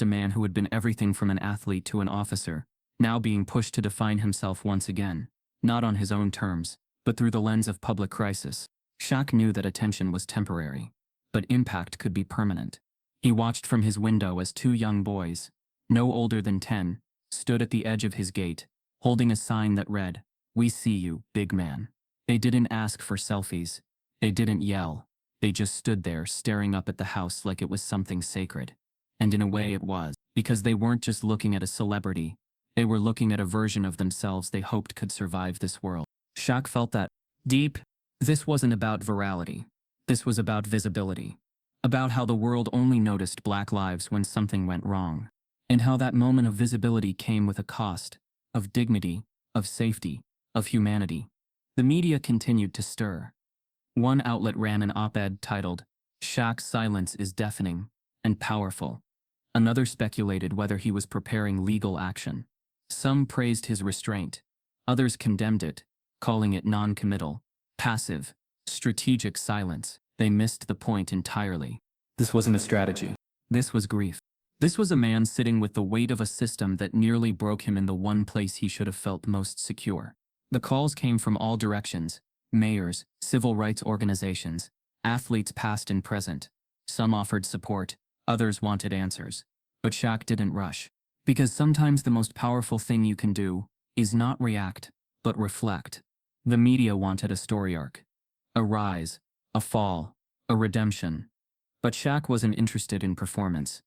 a man who had been everything from an athlete to an officer, now being pushed to define himself once again, not on his own terms, but through the lens of public crisis. Shaq knew that attention was temporary, but impact could be permanent. He watched from his window as two young boys, no older than 10, stood at the edge of his gate, holding a sign that read, "We see you, big man." They didn't ask for selfies. They didn't yell. They just stood there staring up at the house like it was something sacred. And in a way it was, because they weren't just looking at a celebrity. They were looking at a version of themselves they hoped could survive this world. Shaq felt that, deep. This wasn't about virality. This was about visibility. About how the world only noticed Black lives when something went wrong. And how that moment of visibility came with a cost. Of dignity, of safety, of humanity. The media continued to stir. One outlet ran an op-ed titled, "Shaq's silence is deafening and powerful." Another speculated whether he was preparing legal action. Some praised his restraint. Others condemned it, calling it non-committal, passive, strategic silence. They missed the point entirely. This wasn't a strategy. This was grief. This was a man sitting with the weight of a system that nearly broke him in the one place he should have felt most secure. The calls came from all directions: mayors, civil rights organizations, athletes past and present. Some offered support, others wanted answers. But Shaq didn't rush. Because sometimes the most powerful thing you can do is not react, but reflect. The media wanted a story arc. A rise, a fall, a redemption. But Shaq wasn't interested in performance.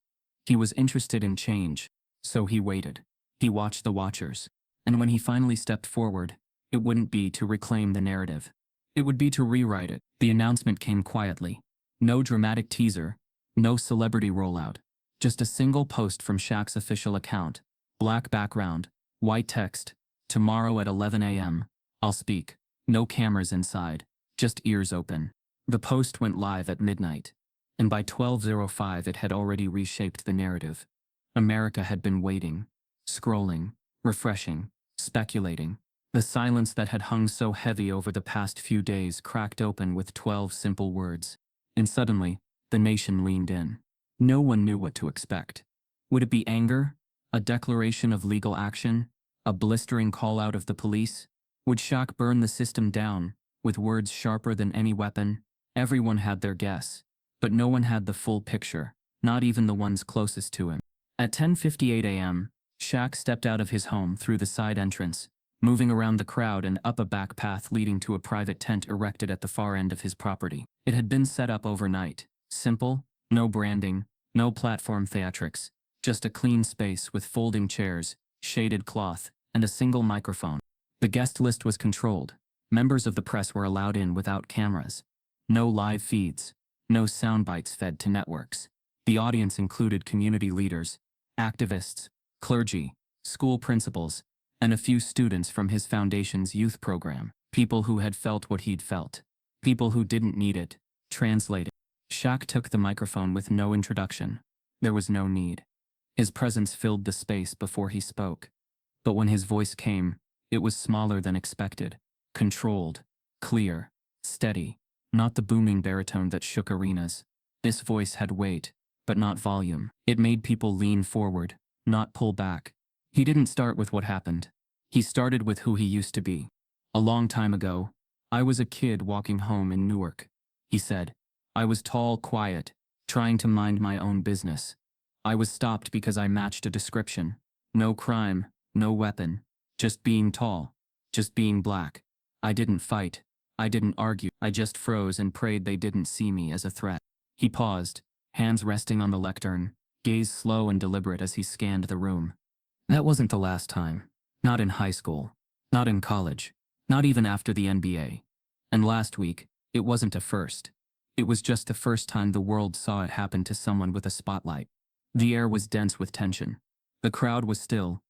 He was interested in change. So he waited. He watched the watchers. And when he finally stepped forward, it wouldn't be to reclaim the narrative. It would be to rewrite it. The announcement came quietly. No dramatic teaser. No celebrity rollout. Just a single post from Shaq's official account. Black background. White text. "Tomorrow at 11 a.m. I'll speak." No cameras inside. Just ears open. The post went live at midnight. And by 12:05 it had already reshaped the narrative. America had been waiting. Scrolling. Refreshing. Speculating. The silence that had hung so heavy over the past few days cracked open with 12 simple words. And suddenly, the nation leaned in. No one knew what to expect. Would it be anger? A declaration of legal action? A blistering call out of the police? Would Shaq burn the system down, with words sharper than any weapon? Everyone had their guess. But no one had the full picture, not even the ones closest to him. At 10:58 a.m., Shaq stepped out of his home through the side entrance, moving around the crowd and up a back path leading to a private tent erected at the far end of his property. It had been set up overnight. Simple, no branding, no platform theatrics, just a clean space with folding chairs, shaded cloth, and a single microphone. The guest list was controlled. Members of the press were allowed in without cameras. No live feeds. No sound bites fed to networks. The audience included community leaders, activists, clergy, school principals, and a few students from his foundation's youth program. People who had felt what he'd felt. People who didn't need it. Translated. Shaq took the microphone with no introduction. There was no need. His presence filled the space before he spoke. But when his voice came, it was smaller than expected. Controlled. Clear. Steady. Not the booming baritone that shook arenas. This voice had weight, but not volume. It made people lean forward, not pull back. He didn't start with what happened. He started with who he used to be. A long time ago, I was a kid walking home in Newark. He said, I was tall, quiet, trying to mind my own business. I was stopped because I matched a description. No crime, no weapon, just being tall, just being black. I didn't fight. I didn't argue. I just froze and prayed they didn't see me as a threat. He paused, hands resting on the lectern, gaze slow and deliberate as he scanned the room. That wasn't the last time. Not in high school. Not in college. Not even after the NBA. And last week, it wasn't a first. It was just the first time the world saw it happen to someone with a spotlight. The air was dense with tension. The crowd was still.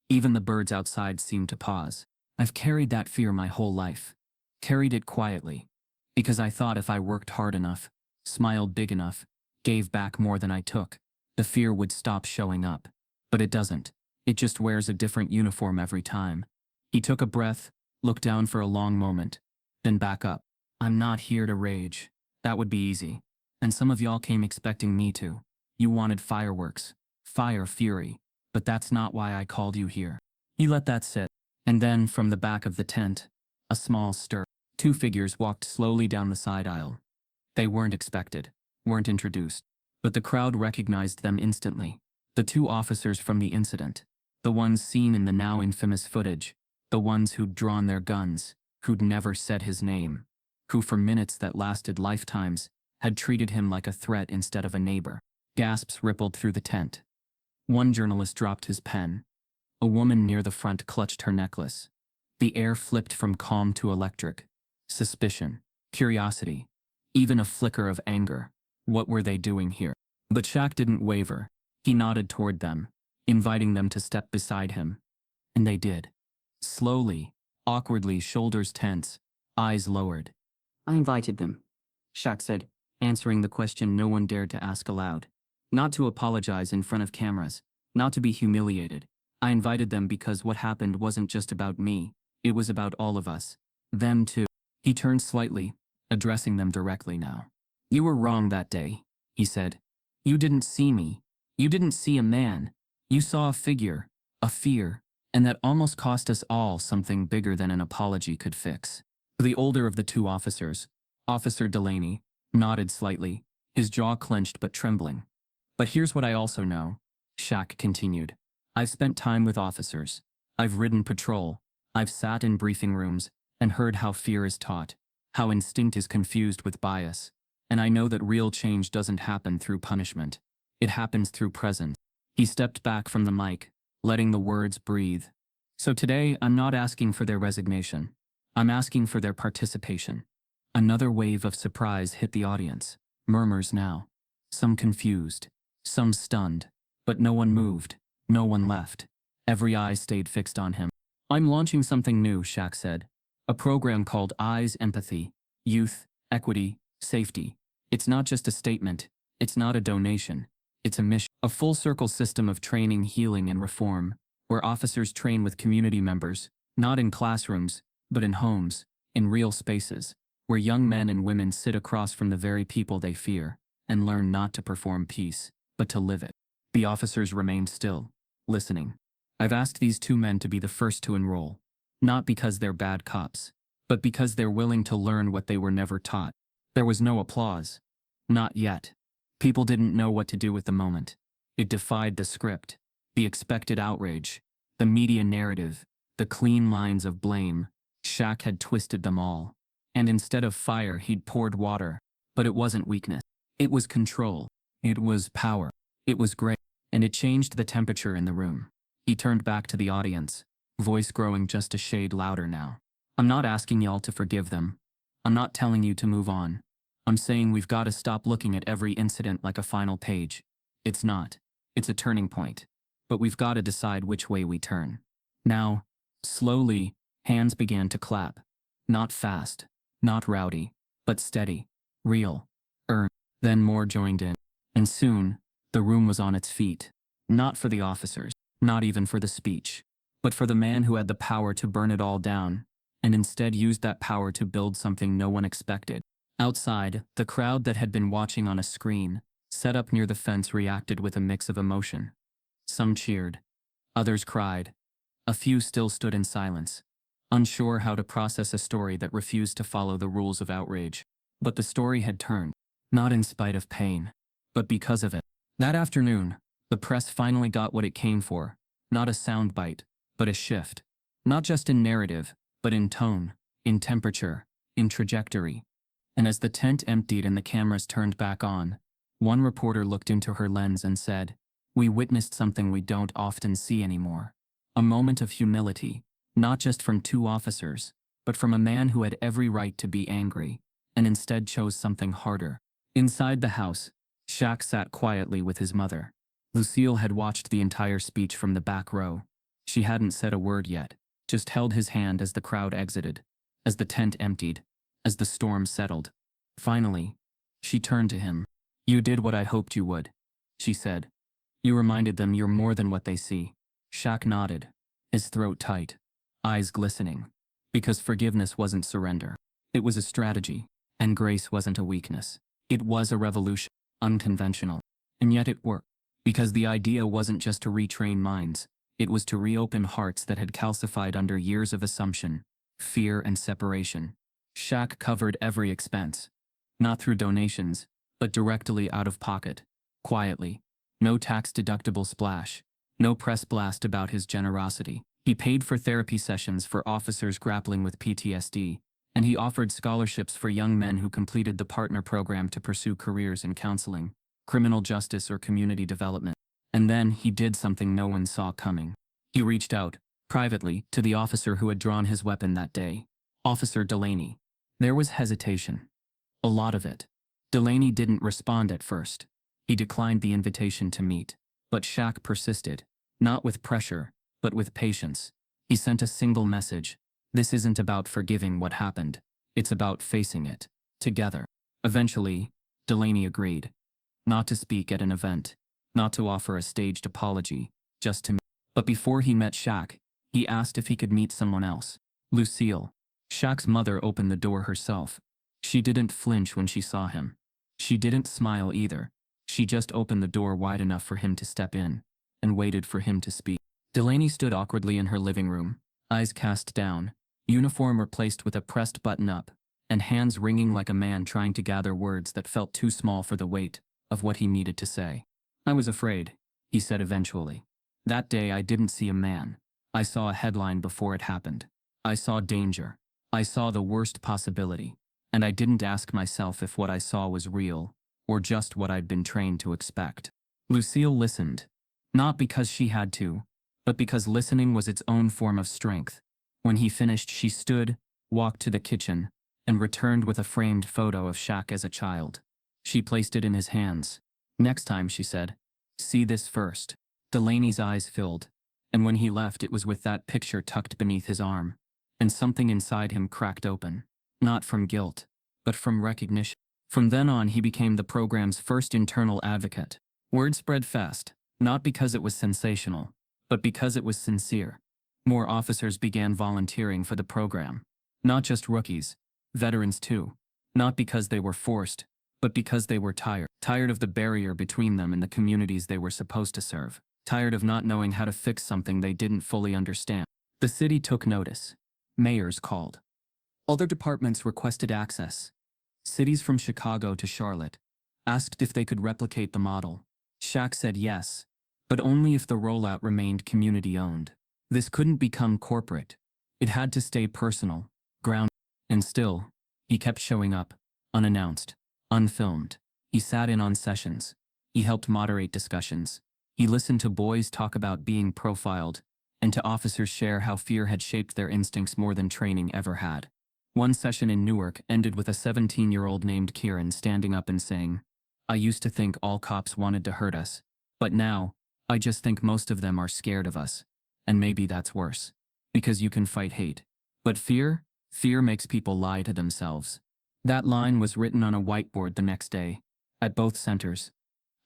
Even the birds outside seemed to pause. I've carried that fear my whole life. Carried it quietly. Because I thought if I worked hard enough, smiled big enough, gave back more than I took, the fear would stop showing up. But it doesn't. It just wears a different uniform every time. He took a breath, looked down for a long moment, then back up. I'm not here to rage. That would be easy. And some of y'all came expecting me to. You wanted fireworks, fire, fury, but that's not why I called you here. He let that sit. And then, from the back of the tent, a small stir. Two figures walked slowly down the side aisle. They weren't expected, weren't introduced, but the crowd recognized them instantly. The two officers from the incident. The ones seen in the now infamous footage. The ones who'd drawn their guns, who'd never said his name, who for minutes that lasted lifetimes had treated him like a threat instead of a neighbor. Gasps rippled through the tent. One journalist dropped his pen. A woman near the front clutched her necklace. The air flipped from calm to electric. Suspicion, curiosity, even a flicker of anger. What were they doing here? But Shaq didn't waver. He nodded toward them, inviting them to step beside him. And they did. Slowly, awkwardly, shoulders tense, eyes lowered. I invited them, Shaq said, answering the question no one dared to ask aloud. Not to apologize in front of cameras, not to be humiliated. I invited them because what happened wasn't just about me, it was about all of us. Them too. He turned slightly, addressing them directly now. You were wrong that day, he said. You didn't see me. You didn't see a man. You saw a figure, a fear, and that almost cost us all something bigger than an apology could fix. The older of the two officers, Officer Delaney, nodded slightly, his jaw clenched but trembling. But here's what I also know, Shaq continued. I've spent time with officers. I've ridden patrol. I've sat in briefing rooms and heard how fear is taught, how instinct is confused with bias. And I know that real change doesn't happen through punishment. It happens through presence. He stepped back from the mic, letting the words breathe. So today, I'm not asking for their resignation. I'm asking for their participation. Another wave of surprise hit the audience. Murmurs now. Some confused. Some stunned. But no one moved. No one left. Every eye stayed fixed on him. I'm launching something new, Shaq said. A program called Eyes Empathy, Youth, Equity, Safety. It's not just a statement. It's not a donation. It's a mission. A full-circle system of training, healing, and reform, where officers train with community members, not in classrooms, but in homes, in real spaces, where young men and women sit across from the very people they fear, and learn not to perform peace, but to live it. The officers remained still, listening. I've asked these two men to be the first to enroll, not because they're bad cops, but because they're willing to learn what they were never taught. There was no applause. Not yet. People didn't know what to do with the moment. It defied the script, the expected outrage, the media narrative, the clean lines of blame. Shaq had twisted them all. And instead of fire, he'd poured water. But it wasn't weakness. It was control. It was power. It was grace. And it changed the temperature in the room. He turned back to the audience, voice growing just a shade louder now. I'm not asking y'all to forgive them. I'm not telling you to move on. I'm saying we've got to stop looking at every incident like a final page. It's not. It's a turning point. But we've got to decide which way we turn. Now, Slowly, hands began to clap. Not fast, not rowdy, but steady, real, earned. Then more joined in. And soon, the room was on its feet. Not for the officers, not even for the speech, but for the man who had the power to burn it all down, and instead used that power to build something no one expected. Outside, the crowd that had been watching on a screen, set up near the fence, reacted with a mix of emotion. Some cheered. Others cried. A few still stood in silence, unsure how to process a story that refused to follow the rules of outrage. But the story had turned, not in spite of pain, but because of it. That afternoon, the press finally got what it came for, not a soundbite, but a shift. Not just in narrative, but in tone, in temperature, in trajectory. And as the tent emptied and the cameras turned back on, one reporter looked into her lens and said, "We witnessed something we don't often see anymore." A moment of humility, not just from two officers, but from a man who had every right to be angry, and instead chose something harder. Inside the house, Shaq sat quietly with his mother. Lucille had watched the entire speech from the back row. She hadn't said a word yet, just held his hand as the crowd exited, as the tent emptied, as the storm settled. Finally, she turned to him. "You did what I hoped you would," she said. "You reminded them you're more than what they see." Shaq nodded, his throat tight, eyes glistening. Because forgiveness wasn't surrender. It was a strategy, and grace wasn't a weakness. It was a revolution, unconventional. And yet it worked. Because the idea wasn't just to retrain minds, it was to reopen hearts that had calcified under years of assumption, fear, and separation. Shaq covered every expense. Not through donations, but directly out of pocket. Quietly. No tax-deductible splash. No press blast about his generosity. He paid for therapy sessions for officers grappling with PTSD, and he offered scholarships for young men who completed the partner program to pursue careers in counseling, criminal justice, or community development. And then he did something no one saw coming. He reached out, privately, to the officer who had drawn his weapon that day. Officer Delaney. There was hesitation. A lot of it. Delaney didn't respond at first. He declined the invitation to meet. But Shaq persisted. Not with pressure, but with patience. He sent a single message. "This isn't about forgiving what happened. It's about facing it. Together." Eventually, Delaney agreed. Not to speak at an event. Not to offer a staged apology. Just to meet. But before he met Shaq, he asked if he could meet someone else. Lucille. Shaq's mother opened the door herself. She didn't flinch when she saw him. She didn't smile either. She just opened the door wide enough for him to step in, and waited for him to speak. Delaney stood awkwardly in her living room, eyes cast down, uniform replaced with a pressed button-up, and hands wringing like a man trying to gather words that felt too small for the weight of what he needed to say. "I was afraid," he said eventually. "That day I didn't see a man. I saw a headline before it happened. I saw danger. I saw the worst possibility. And I didn't ask myself if what I saw was real, or just what I'd been trained to expect." Lucille listened. Not because she had to, but because listening was its own form of strength. When he finished, she stood, walked to the kitchen, and returned with a framed photo of Shaq as a child. She placed it in his hands. "Next time," she said, "see this first." Delaney's eyes filled, and when he left it was with that picture tucked beneath his arm, and something inside him cracked open. Not from guilt, but from recognition. From then on he became the program's first internal advocate. Word spread fast, not because it was sensational, but because it was sincere. More officers began volunteering for the program. Not just rookies, veterans too. Not because they were forced, but because they were tired. Tired of the barrier between them and the communities they were supposed to serve. Tired of not knowing how to fix something they didn't fully understand. The city took notice. Mayors called. Other departments requested access. Cities from Chicago to Charlotte asked if they could replicate the model. Shaq said yes, but only if the rollout remained community-owned. This couldn't become corporate. It had to stay personal, grounded. And still, he kept showing up, unannounced, unfilmed. He sat in on sessions. He helped moderate discussions. He listened to boys talk about being profiled, and to officers share how fear had shaped their instincts more than training ever had. One session in Newark ended with a 17-year-old named Kieran standing up and saying, "I used to think all cops wanted to hurt us, but now, I just think most of them are scared of us. And maybe that's worse." because you can fight hate. But fear? Fear makes people lie to themselves. That line was written on a whiteboard the next day, at both centers.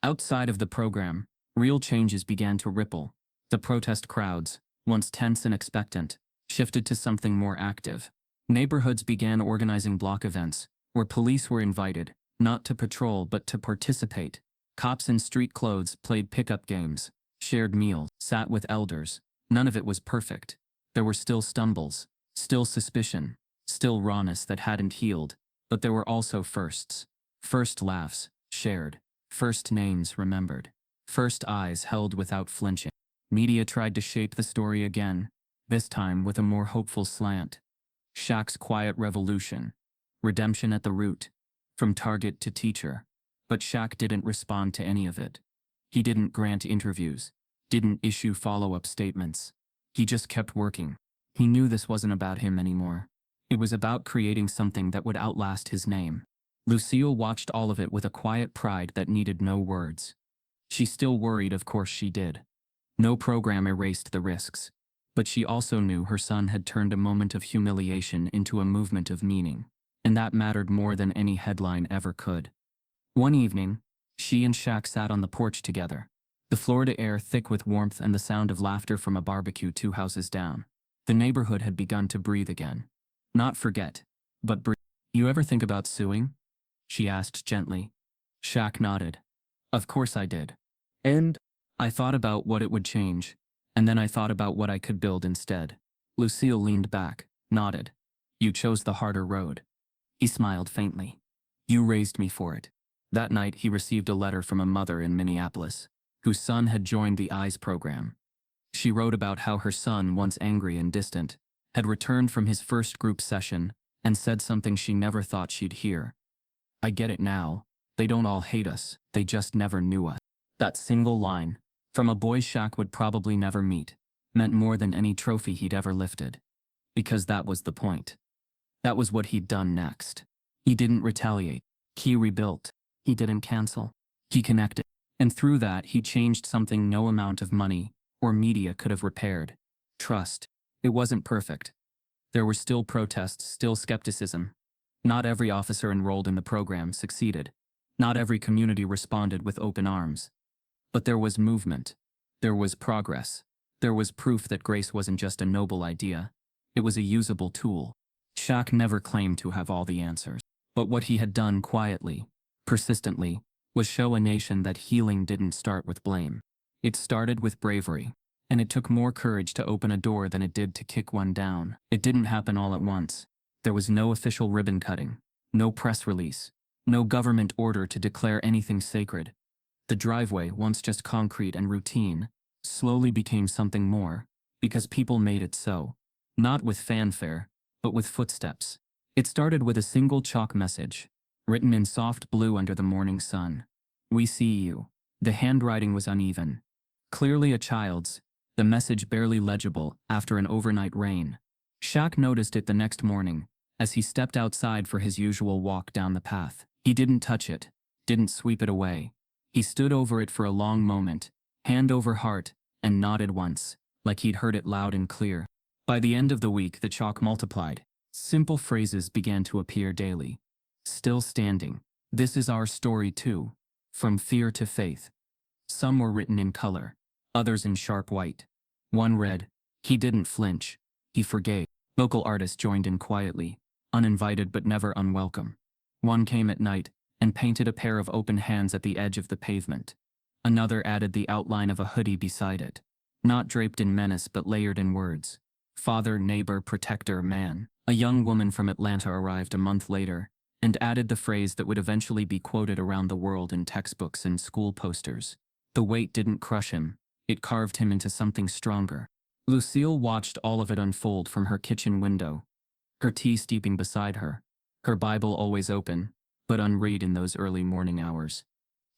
Outside of the program, real changes began to ripple. The protest crowds, once tense and expectant, shifted to something more active. Neighborhoods began organizing block events, where police were invited, not to patrol but to participate. Cops in street clothes played pickup games, shared meals, sat with elders. None of it was perfect. There were still stumbles, still suspicion, still rawness that hadn't healed, but there were also firsts. First laughs, shared. First names remembered. First eyes held without flinching. Media tried to shape the story again, this time with a more hopeful slant. Shaq's quiet revolution. Redemption at the root. From target to teacher. But Shaq didn't respond to any of it. He didn't grant interviews. Didn't issue follow-up statements. He just kept working. He knew this wasn't about him anymore. It was about creating something that would outlast his name. Lucille watched all of it with a quiet pride that needed no words. She still worried, of course she did. No program erased the risks. But she also knew her son had turned a moment of humiliation into a movement of meaning. And that mattered more than any headline ever could. One evening, she and Shaq sat on the porch together. The Florida air thick with warmth and the sound of laughter from a barbecue 2 houses down. The neighborhood had begun to breathe again. Not forget, but breathe. You ever think about suing? She asked gently. Shaq nodded. Of course I did. And I thought about what it would change, and then I thought about what I could build instead. Lucille leaned back, nodded. You chose the harder road. He smiled faintly. You raised me for it. That night he received a letter from a mother in Minneapolis, whose son had joined the EYES program. She wrote about how her son, once angry and distant, had returned from his first group session and said something she never thought she'd hear. I get it now. They don't all hate us, they just never knew us. That single line, from a boy Shaq would probably never meet, meant more than any trophy he'd ever lifted. Because that was the point. That was what he'd done next. He didn't retaliate. He rebuilt. He didn't cancel. He connected. And through that he changed something no amount of money or media could have repaired. Trust. It wasn't perfect. There were still protests, still skepticism. Not every officer enrolled in the program succeeded. Not every community responded with open arms. But there was movement. There was progress. There was proof that grace wasn't just a noble idea. It was a usable tool. Shaq never claimed to have all the answers. But what he had done quietly, persistently, was show a nation that healing didn't start with blame. It started with bravery. And it took more courage to open a door than it did to kick one down. It didn't happen all at once. There was no official ribbon cutting, no press release, no government order to declare anything sacred. The driveway, once just concrete and routine, slowly became something more, because people made it so. Not with fanfare, but with footsteps. It started with a single chalk message, written in soft blue under the morning sun. We see you. The handwriting was uneven. Clearly a child's, the message barely legible after an overnight rain. Shaq noticed it the next morning, as he stepped outside for his usual walk down the path. He didn't touch it, didn't sweep it away. He stood over it for a long moment, hand over heart, and nodded once, like he'd heard it loud and clear. By the end of the week, the chalk multiplied. Simple phrases began to appear daily. Still standing. This is our story too. From fear to faith. Some were written in color, others in sharp white. One read, he didn't flinch. He forgave. Local artists joined in quietly, uninvited but never unwelcome. One came at night and painted a pair of open hands at the edge of the pavement. Another added the outline of a hoodie beside it, not draped in menace but layered in words. Father, neighbor, protector, man. A young woman from Atlanta arrived a month later and added the phrase that would eventually be quoted around the world in textbooks and school posters. The weight didn't crush him. It carved him into something stronger. Lucille watched all of it unfold from her kitchen window, her tea steeping beside her, her Bible always open, but unread in those early morning hours.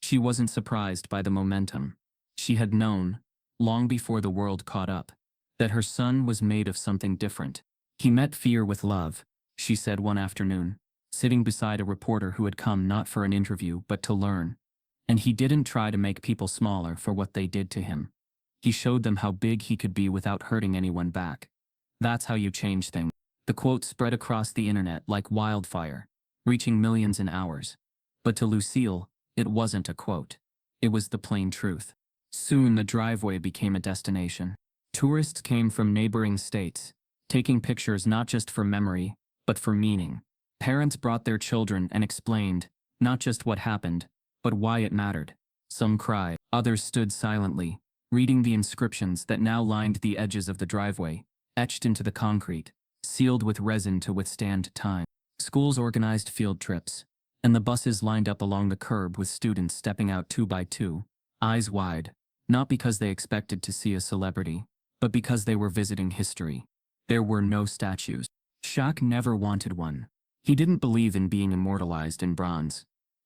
She wasn't surprised by the momentum. She had known, long before the world caught up, that her son was made of something different. He met fear with love, she said one afternoon, sitting beside a reporter who had come not for an interview but to learn. And he didn't try to make people smaller for what they did to him. He showed them how big he could be without hurting anyone back. That's how you change things. The quote spread across the internet like wildfire, reaching millions in hours. But to Lucille, it wasn't a quote. It was the plain truth. Soon the driveway became a destination. Tourists came from neighboring states, taking pictures not just for memory, but for meaning. Parents brought their children and explained, not just what happened, but why it mattered. Some cried, others stood silently, reading the inscriptions that now lined the edges of the driveway, etched into the concrete, sealed with resin to withstand time. Schools organized field trips, and the buses lined up along the curb with students stepping out 2 by 2, eyes wide, not because they expected to see a celebrity, but because they were visiting history. There were no statues. Shaq never wanted one. He didn't believe in being immortalized in bronze.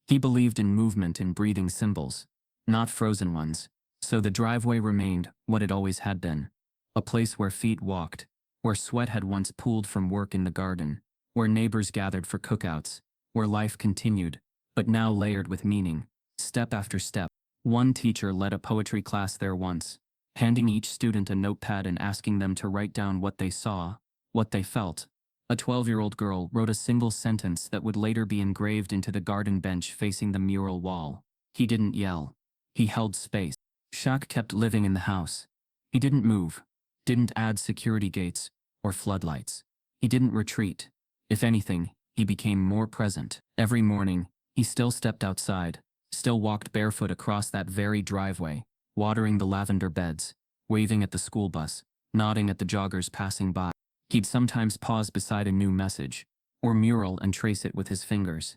He believed in movement and breathing symbols, not frozen ones. So the driveway remained what it always had been. A place where feet walked, where sweat had once pooled from work in the garden, where neighbors gathered for cookouts, where life continued, but now layered with meaning, step after step. One teacher led a poetry class there once, handing each student a notepad and asking them to write down what they saw, what they felt. A 12-year-old girl wrote a single sentence that would later be engraved into the garden bench facing the mural wall. He didn't yell. He held space. Shaq kept living in the house. He didn't move, didn't add security gates or floodlights. He didn't retreat. If anything, he became more present. Every morning, he still stepped outside, still walked barefoot across that very driveway, watering the lavender beds, waving at the school bus, nodding at the joggers passing by. He'd sometimes pause beside a new message or mural and trace it with his fingers.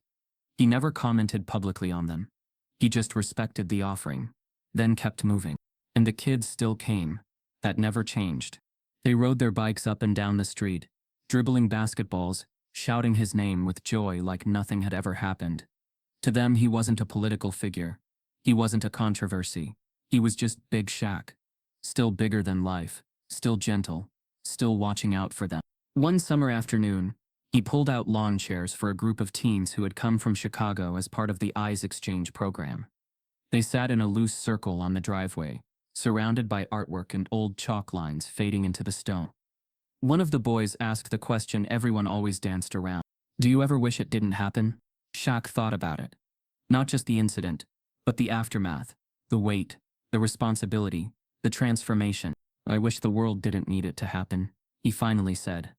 He never commented publicly on them. He just respected the offering, then kept moving. And the kids still came. That never changed. They rode their bikes up and down the street, dribbling basketballs, shouting his name with joy like nothing had ever happened. To them, he wasn't a political figure. He wasn't a controversy. He was just Big Shaq. Still bigger than life, still gentle, still watching out for them. One summer afternoon, he pulled out lawn chairs for a group of teens who had come from Chicago as part of the Eyes Exchange program. They sat in a loose circle on the driveway, surrounded by artwork and old chalk lines fading into the stone. One of the boys asked the question everyone always danced around. Do you ever wish it didn't happen? Shaq thought about it. Not just the incident, but the aftermath, the weight, the responsibility, the transformation. I wish the world didn't need it to happen, he finally said.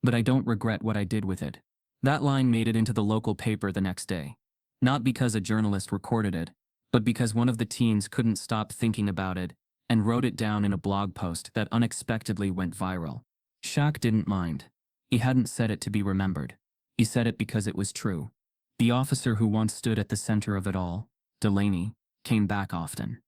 But I don't regret what I did with it. That line made it into the local paper the next day. Not because a journalist recorded it, but because one of the teens couldn't stop thinking about it and wrote it down in a blog post that unexpectedly went viral. Shaq didn't mind. He hadn't said it to be remembered. He said it because it was true. The officer who once stood at the center of it all, Delaney, came back often.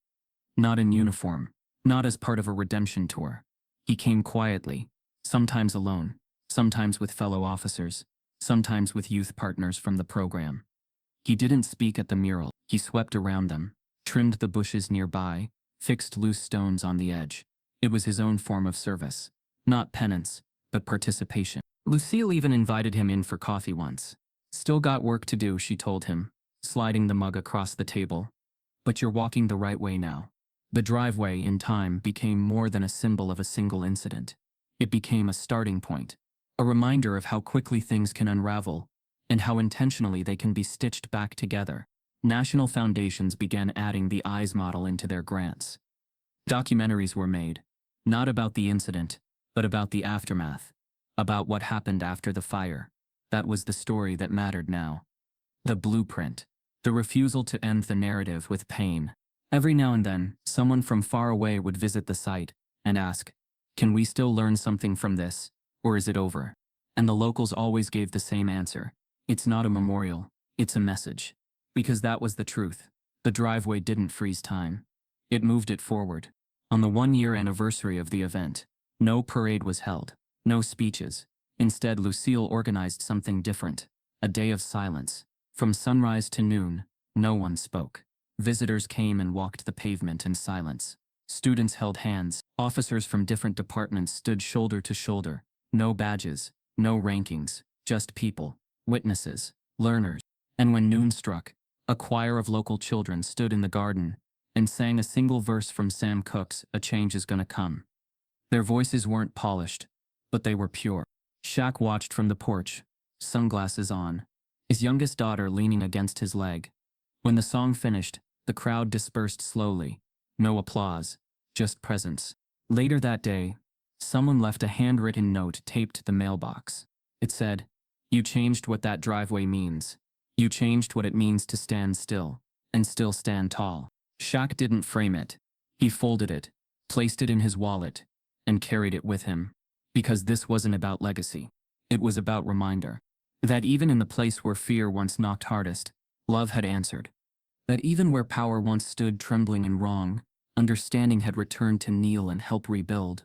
Not in uniform, not as part of a redemption tour. He came quietly, sometimes alone, sometimes with fellow officers, sometimes with youth partners from the program. He didn't speak at the mural. He swept around them, trimmed the bushes nearby, fixed loose stones on the edge. It was his own form of service. Not penance, but participation. Lucille even invited him in for coffee once. Still got work to do, she told him, sliding the mug across the table. But you're walking the right way now. The driveway, in time, became more than a symbol of a single incident. It became a starting point, a reminder of how quickly things can unravel, and how intentionally they can be stitched back together. National foundations began adding the EYES model into their grants. Documentaries were made, not about the incident, but about the aftermath, about what happened after the fire. That was the story that mattered now. The blueprint, the refusal to end the narrative with pain. Every now and then, someone from far away would visit the site and ask, "Can we still learn something from this, or is it over?" And the locals always gave the same answer. It's not a memorial, it's a message. Because that was the truth. The driveway didn't freeze time. It moved it forward. On the 1-year anniversary of the event, no parade was held, no speeches. Instead, Lucille organized something different, a day of silence. From sunrise to noon, no one spoke. Visitors came and walked the pavement in silence. Students held hands. Officers from different departments stood shoulder to shoulder. No badges, no rankings, just people, witnesses, learners. And when noon struck, a choir of local children stood in the garden and sang a single verse from Sam Cooke's "A Change Is Gonna Come." Their voices weren't polished, but they were pure. Shaq watched from the porch, sunglasses on, his youngest daughter leaning against his leg. When the song finished, the crowd dispersed slowly. No applause, just presence. Later that day, someone left a handwritten note taped to the mailbox. It said, "You changed what that driveway means. You changed what it means to stand still, and still stand tall." Shaq didn't frame it. He folded it, placed it in his wallet, and carried it with him. Because this wasn't about legacy. It was about reminder. That even in the place where fear once knocked hardest, love had answered. That even where power once stood trembling and wrong, understanding had returned to kneel and help rebuild.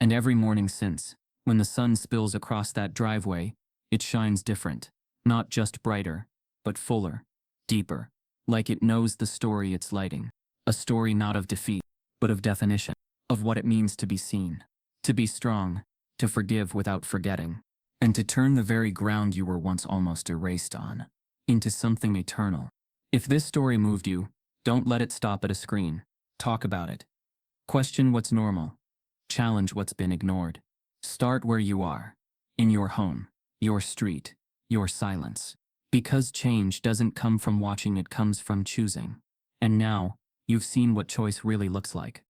And every morning since, when the sun spills across that driveway, it shines different. Not just brighter, but fuller, deeper. Like it knows the story it's lighting. A story not of defeat, but of definition. Of what it means to be seen. To be strong. To forgive without forgetting. And to turn the very ground you were once almost erased on into something eternal. If this story moved you, don't let it stop at a screen. Talk about it. Question what's normal. Challenge what's been ignored. Start where you are. In your home, your street, your silence. Because change doesn't come from watching, it comes from choosing. And now, you've seen what choice really looks like.